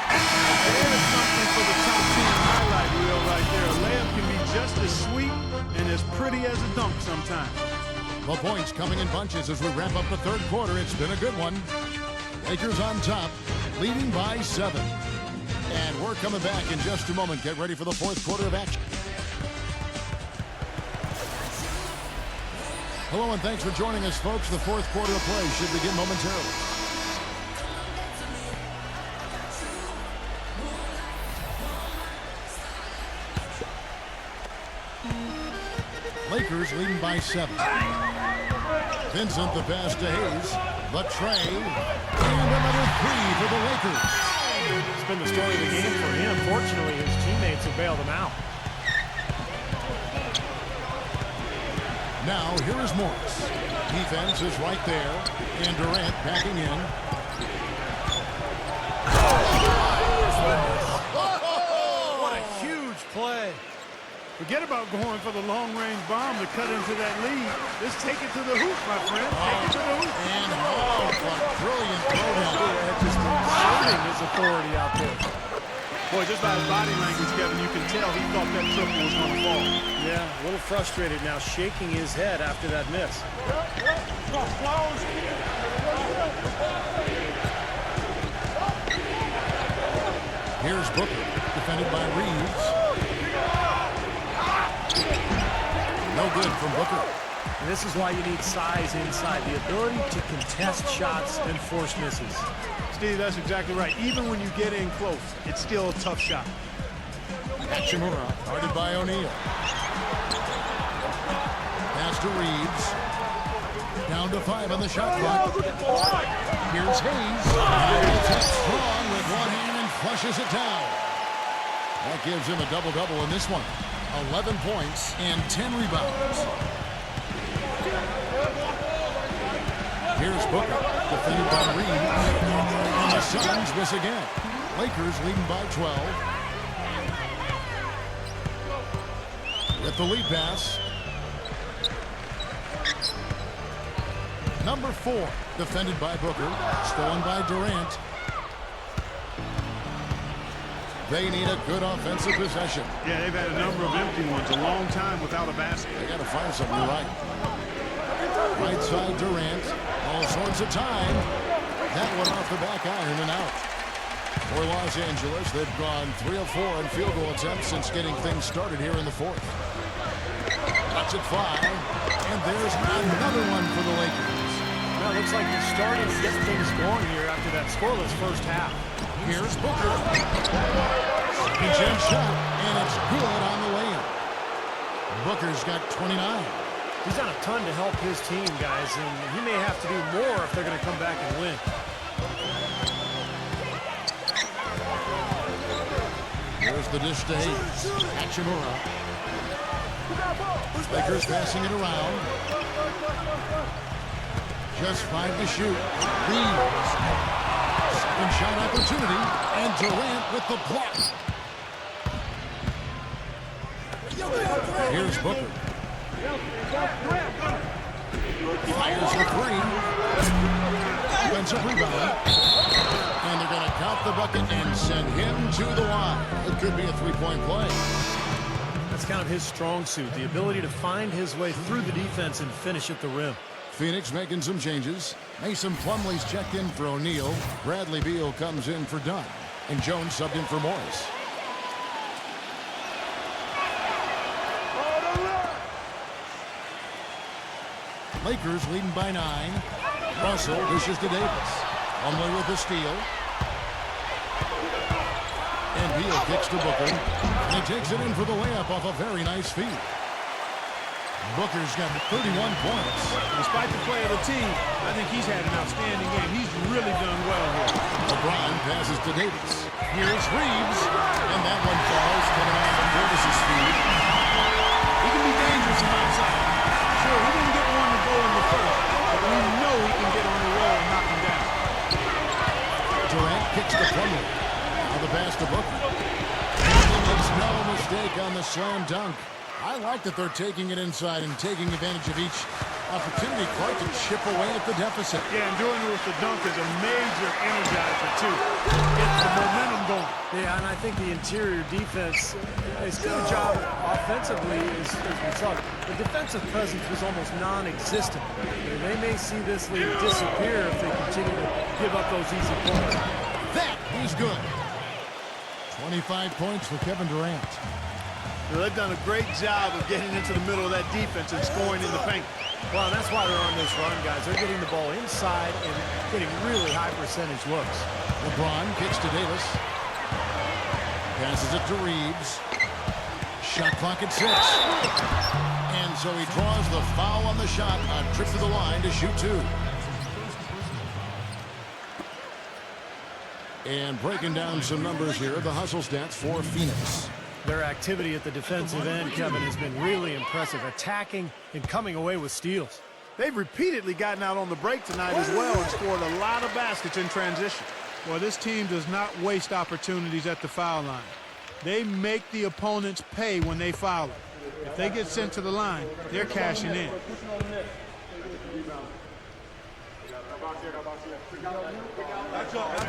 There's something for the top team highlight reel right there. A layup can be just as sweet and as pretty as a dunk sometimes. The points coming in bunches as we wrap up the third quarter. It's been a good one. Lakers on top, leading by 7. And we're coming back in just a moment. Get ready for the fourth quarter of action. Hello and thanks for joining us, folks. The fourth quarter of play should begin momentarily. Lakers leading by 7. Vincent the pass to Hayes. The tray. And another 3 for the Lakers. It's been the story of the game for him. Fortunately, his teammates have bailed him out. Now, here is Morris. Defense is right there. And Durant backing in. What a huge play. Forget about going for the long-range bomb to cut into that lead. Just take it to the hoop, my friend. Take it to the hoop. And what a brilliant throwdown. Just exerting his authority out there. Boy, just by his body language, Kevin, you can tell he thought that triple was going to fall. Yeah, a little frustrated now, shaking his head after that miss. Here's Booker, defended by Reeves. No good from Booker. And this is why you need size inside, the ability to contest shots and force misses. Steve, that's exactly right. Even when you get in close, it's still a tough shot. Hachimura, guarded by O'Neal. Pass to Reeves. Down to 5 on the shot clock. Here's Hayes. And it's up strong with one hand and flushes it down. That gives him a double-double in this one. 11 points and 10 rebounds. Here's Booker, defended by Reeves. And the Suns miss again. Lakers leading by 12. With the lead pass. Number 4, defended by Booker, stolen by Durant. They need a good offensive possession. Yeah, they've had a number of empty ones, a long time without a basket. They got to find something right. Right side Durant, all sorts of time. That one off the back iron and out. For Los Angeles, they've gone 3 of 4 on field goal attempts since getting things started here in the 4th. Touch it fly, and there's another one for the Lakers. Well, it looks like you're starting to get things going here after that scoreless first half. Here's Booker. Second chance shot, and it's good on the way-in. Booker's got 29. He's done a ton to help his team, guys, and he may have to do more if they're going to come back and win. There's the dish to Hayes. Hachimura. Lakers passing it around. Just 5 to shoot. Reeves. Second shot opportunity. And Durant with the block. Here's Booker. Fires the 3. Defensive rebound. And they're going to count the bucket and send him to the line. It could be a 3-point play. That's kind of his strong suit, the ability to find his way through the defense and finish at the rim. Phoenix making some changes. Mason Plumlee's checked in for O'Neal. Bradley Beal comes in for Dunn. And Jones subbed in for Morris. Lakers leading by 9. Russell dishes to Davis. Plumlee with the steal. And Beal kicks to Booker. And he takes it in for the layup off a very nice feed. Booker's got 31 points. Despite the play of the team, I think he's had an outstanding game. He's really done well here. LeBron passes to Davis. Here's Reeves. And that one falls, coming off of Davis's speed. He can be dangerous from outside. Sure, he didn't get one to go in the first, but we know he can get on the roll and knock him down. Durant kicks to Plumlee. Now the pass to Booker. He makes no mistake on the slam dunk. I like that they're taking it inside and taking advantage of each opportunity, Clark, to chip away at the deficit. Yeah, and doing it with the dunk is a major energizer, too. Get the momentum going. Yeah, and I think the interior defense has done a job offensively, as we saw. The defensive presence was almost non-existent. They may see this lead disappear if they continue to give up those easy points. That is good. 25 points for Kevin Durant. Well, they've done a great job of getting into the middle of that defense and scoring in the paint. Well, that's why they're on this run, guys. They're getting the ball inside and getting really high percentage looks. LeBron kicks to Davis. Passes it to Reeves. Shot clock at 6. And so he draws the foul on the shot. A trip to the line to shoot 2. And breaking down some numbers here, the hustle stats for Phoenix. Their activity at the defensive end, Kevin, has been really impressive, attacking and coming away with steals. They've repeatedly gotten out on the break tonight as well and scored a lot of baskets in transition. Well, this team does not waste opportunities at the foul line. They make the opponents pay when they foul them. If they get sent to the line, they're cashing in.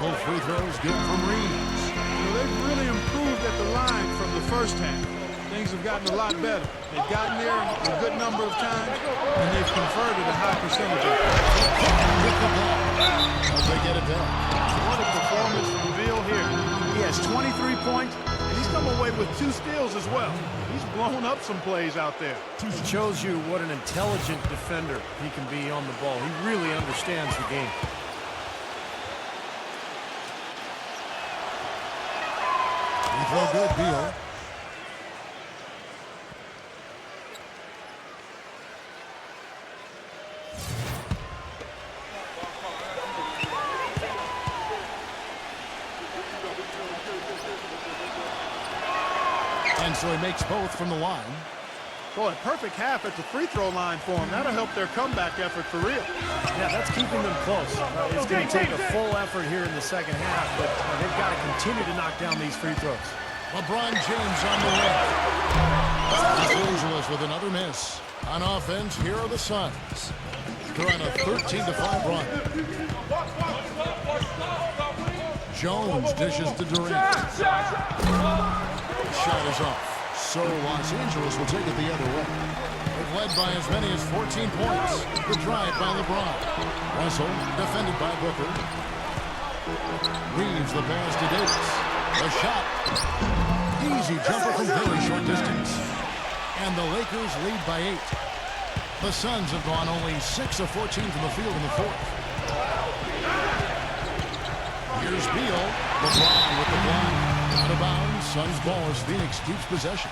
Both free throws good from Reeves. They've really improved at the line from the first half. Things have gotten a lot better. They've gotten there a good number of times, and they've converted a high percentage of it. As they get it down. What a performance from Beal here. He has 23 points, and he's come away with 2 steals as well. He's blown up some plays out there. It shows you what an intelligent defender he can be on the ball. He really understands the game. Throw good, Beal. And so he makes both from the line. Boy, a perfect half at the free throw line for him. That'll help their comeback effort for real. Yeah, that's keeping them close. It's going to take a full effort here in the second half, but they've got to continue to knock down these free throws. LeBron James on the way. Los Angeles with another miss. On offense, here are the Suns. They're on a 13-5 run. Jones dishes to Durant. Shot is off. So Los Angeles will take it the other way. They've led by as many as 14 points. The drive by LeBron. Russell defended by Booker. Reeves the pass to Davis. A shot. Easy jumper from very short distance. And the Lakers lead by 8. The Suns have gone only 6 of 14 from the field in the fourth. Here's Beal. LeBron with the block. Out of bounds. Suns ball as Phoenix keeps possession.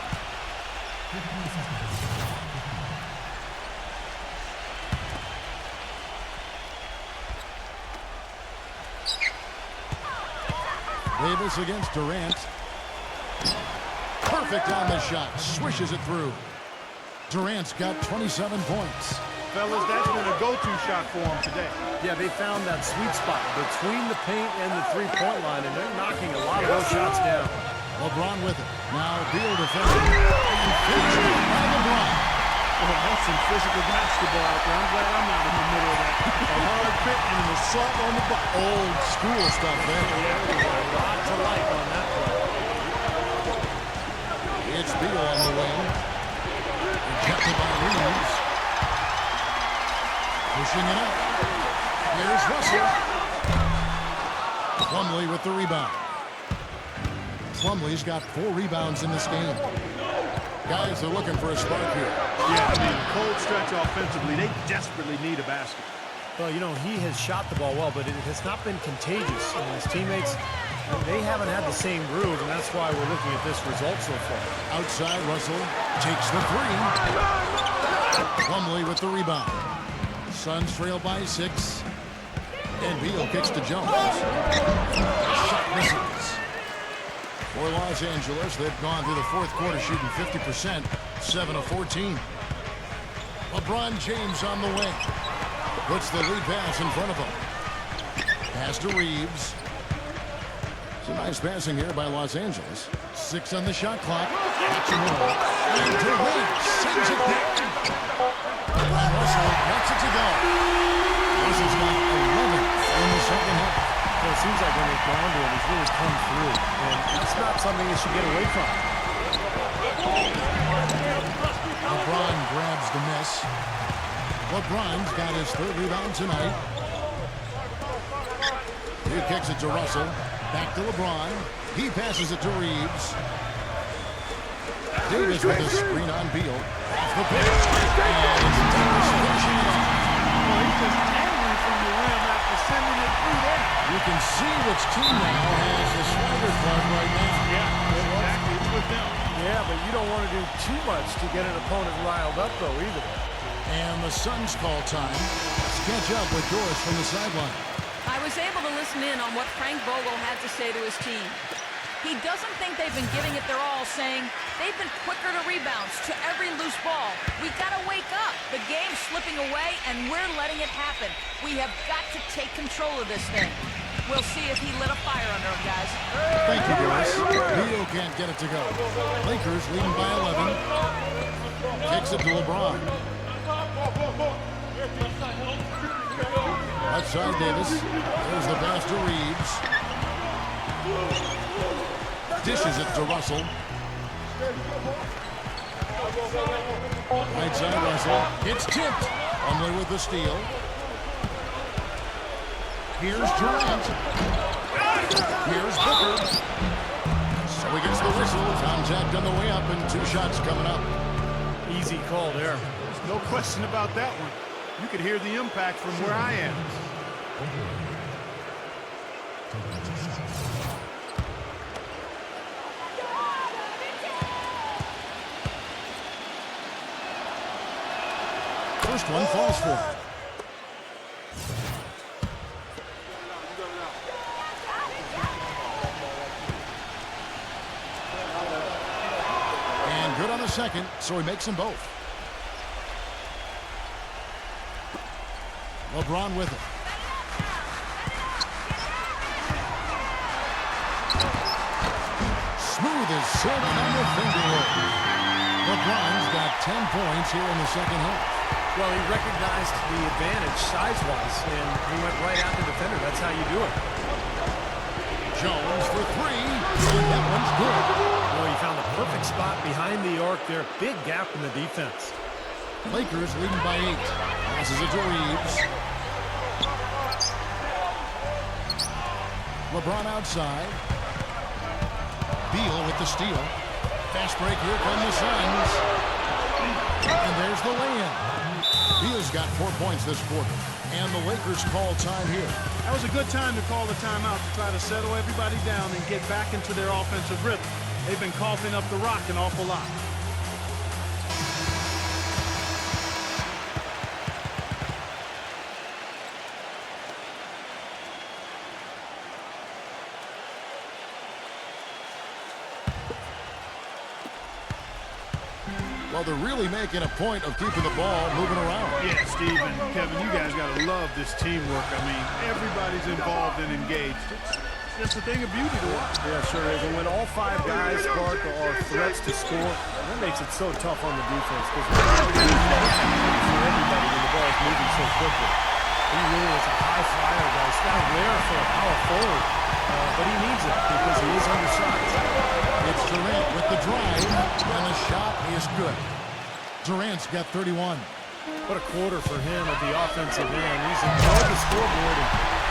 Davis against Durant. Perfect on the shot. Swishes it through. Durant's got 27 points. Fellas, that's been a go-to shot for him today. Yeah, they found that sweet spot between the paint and the three-point line, and they're knocking a lot of those shots down. LeBron with it. Now Beal defending. And finished by LeBron. Well, that's some physical basketball out there. I'm glad I'm not in the middle of that. A hard pick and an assault on the butt. Old school stuff there. Yeah, a lot to like on that play. It's Beal on the wing. Rejected by Reeves. Pushing it up. Here's Russell. Plumlee with the rebound. Plumlee's got 4 rebounds in this game. Guys are looking for a spark here. Yeah, I mean, cold stretch offensively. They desperately need a basket. Well, you know, he has shot the ball well, but it has not been contagious. And his teammates, they haven't had the same groove, and that's why we're looking at this result so far. Outside, Russell takes the 3. Plumlee with the rebound. Suns trail by 6. And Beal kicks to Jones. Shot misses. For Los Angeles, they've gone through the fourth quarter shooting 50%, 7 of 14. LeBron James on the wing. Puts the lead pass in front of him. Pass to Reeves. It's a nice passing here by Los Angeles. 6 on the shot clock. Hachimura. And Durant sends it back. Russell gets it to go. Russell's got 11 in the second half. Well, it seems like when they've gone to him, he's really come through. And that's not something you should get away from. LeBron grabs the miss. LeBron's got his 3rd rebound tonight. He kicks it to Russell. Back to LeBron. He passes it to Reeves. Davis with a screen on Beal. Off the pitch. And it's Davis finishing it off. Well, he's just angry from the rim after sending it through there. You can see which team now has the swagger club right now. Yeah, exactly. It's with them. Yeah, but you don't want to do too much to get an opponent riled up, though, either. And the Suns call time. Let's catch up with Doris from the sideline. I was able to listen in on what Frank Vogel had to say to his team. He doesn't think they've been giving it their all, saying they've been quicker to rebounds, to every loose ball. We got to wake up. The game's slipping away, and we're letting it happen. We have got to take control of this thing. We'll see if he lit a fire under him, guys. Thank you, Doris. Beal can't get it to go. Lakers leading by 11. Kicks it to LeBron. Outside Davis. There's the pass to Reeves. Dishes it to Russell. Right side Russell. It's tipped. Plumlee with the steal. Here's Durant. Here's Booker. So he gets the whistle. Contact on the way up and 2 shots coming up. Easy call there. There's no question about that one. You could hear the impact from where I am. First one falls for him. And good on the second, so he makes them both. LeBron with it. Smooth as silk on the finger roll. LeBron LeBron's got 10 points here in the second half. Well, he recognized the advantage size-wise, and he went right at the defender. That's how you do it. Jones for three, and that one's good. Well, he found the perfect spot behind the arc there. Big gap in the defense. Lakers leading by 8. Passes it to Reeves. LeBron outside. Beal with the steal. Fast break, here come the Suns. And there's the lay-in. Beal's got 4 points this quarter. And the Lakers call time here. That was a good time to call the timeout to try to settle everybody down and get back into their offensive rhythm. They've been coughing up the rock an awful lot. Well, they're really making a point of keeping the ball moving around. Yeah, Steve and Kevin, you guys got to love this teamwork. I mean, everybody's involved and engaged. It's a thing of beauty to watch. Yeah, sure is. And when all 5 guys, Clark, are threats to score, that makes it so tough on the defense because for everybody when the ball is moving so quickly. He really is a high flyer, guys. It's not rare for a power forward, but he needs it because he is undersized. It's Durant with the drive, and the shot is good. Durant's got 31. What a quarter for him at the offensive end. He's above the scoreboard and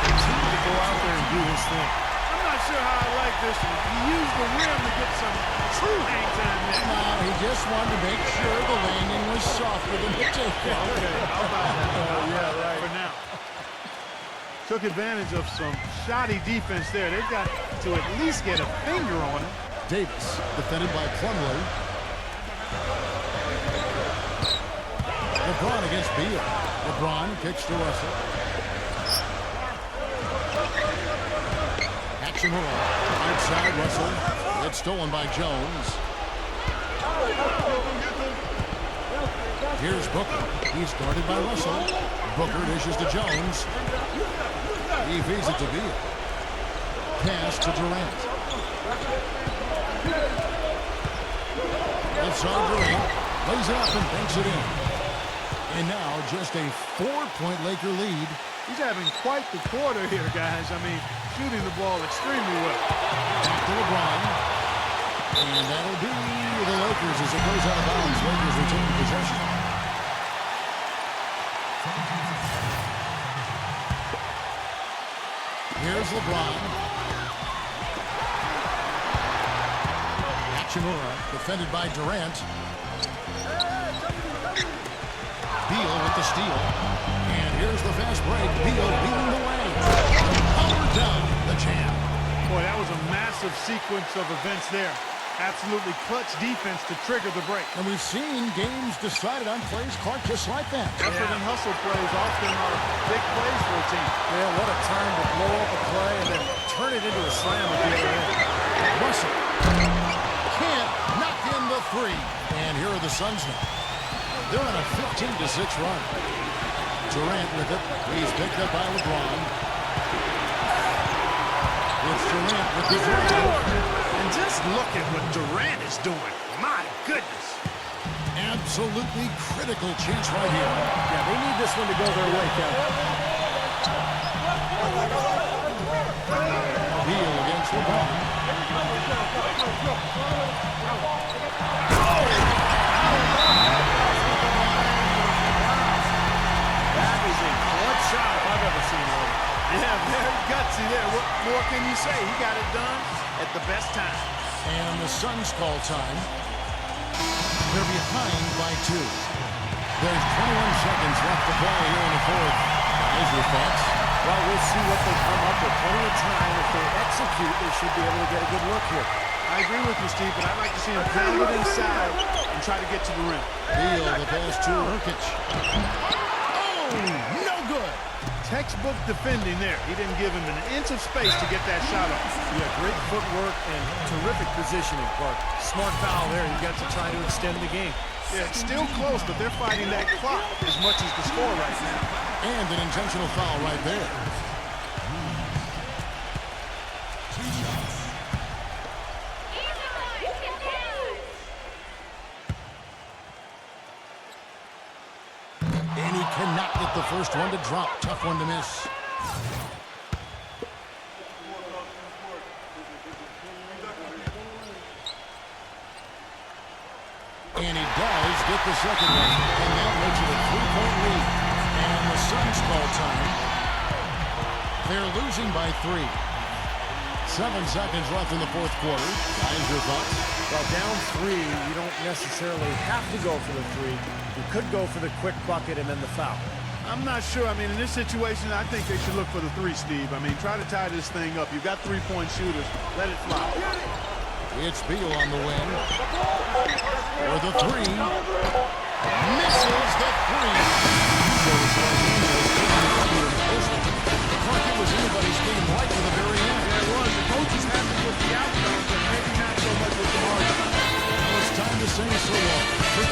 continues to go out there and do his thing. I'm not sure how I like this one. He used the rim to get some true hang time there. No, he just wanted to make sure the landing was softer than the takeoff. Okay, how about that? Yeah, right. For now. Took advantage of some shoddy defense there. They've got to at least get a finger on it. Davis, defended by Plumlee. LeBron against Beal. LeBron kicks to Russell. Action roll. Outside Russell. It's stolen by Jones. Here's Booker. He's guarded by Russell. Booker dishes to Jones. He feeds it to Beal. Pass to Durant. Left side Durant. Lays it up and banks it in. And now just a 4-point Laker lead. He's having quite the quarter here, guys. I mean, shooting the ball extremely well. Back to LeBron. And that'll be the Lakers as it goes out of bounds. Lakers retain possession. Here's LeBron. Hachimura, defended by Durant. Beal with the steal. And here's the fast break. Beal leading the way. Powered down the champ. Boy, that was a massive sequence of events there. Absolutely clutch defense to trigger the break. And we've seen games decided on plays, Clark, just like that. Effort and hustle plays often are big plays for a team. Yeah, what a time to blow up a play and then turn it into a slam at the other end. Russell can't knock in the three. And here are the Suns now. They're on a 15-6 run. Durant with it. He's picked up by LeBron. It's Durant with the drive. And just look at what Durant is doing. My goodness. Absolutely critical chance right here. Yeah, they need this one to go their way, Kevin. Beal against LeBron. That is a clutch shot if I've ever seen one. Yeah, very gutsy there. What more can you say? He got it done at the best time. And the Suns call time. They're behind by 2. There's 21 seconds left to play here in the fourth. Guys, your thoughts? Well, we'll see what they come up with. Plenty of time. If they execute, they should be able to get a good look here. I agree with you, Steve, but I'd like to see him pound it inside and try to get to the rim. Beal, the pass to Nurkic. Oh, no good. Textbook defending there. He didn't give him an inch of space to get that shot off. Yeah, great footwork and terrific positioning, Clark. Smart foul there. You got to try to extend the game. Yeah, it's still close, but they're fighting that clock as much as the score right now. And an intentional foul right there. the first one to drop. Tough one to miss. And he does get the second one. And that makes it a 3-point lead. And the Suns call time. They're losing by 3. 7 seconds left in the fourth quarter. Guys, your thoughts? Well, down 3, you don't necessarily have to go for the 3. You could go for the quick bucket and then the foul. I'm not sure. I mean, in this situation, I think they should look for the 3, Steve. I mean, try to tie this thing up. You've got 3-point shooters. Let it fly. It's Beal on the wing. For the 3. Misses the 3. It was anybody's game right to the very end. Yeah, it was. The coach is happy with the outcome, but maybe not so much with the margin. Well, it's time to say so long. For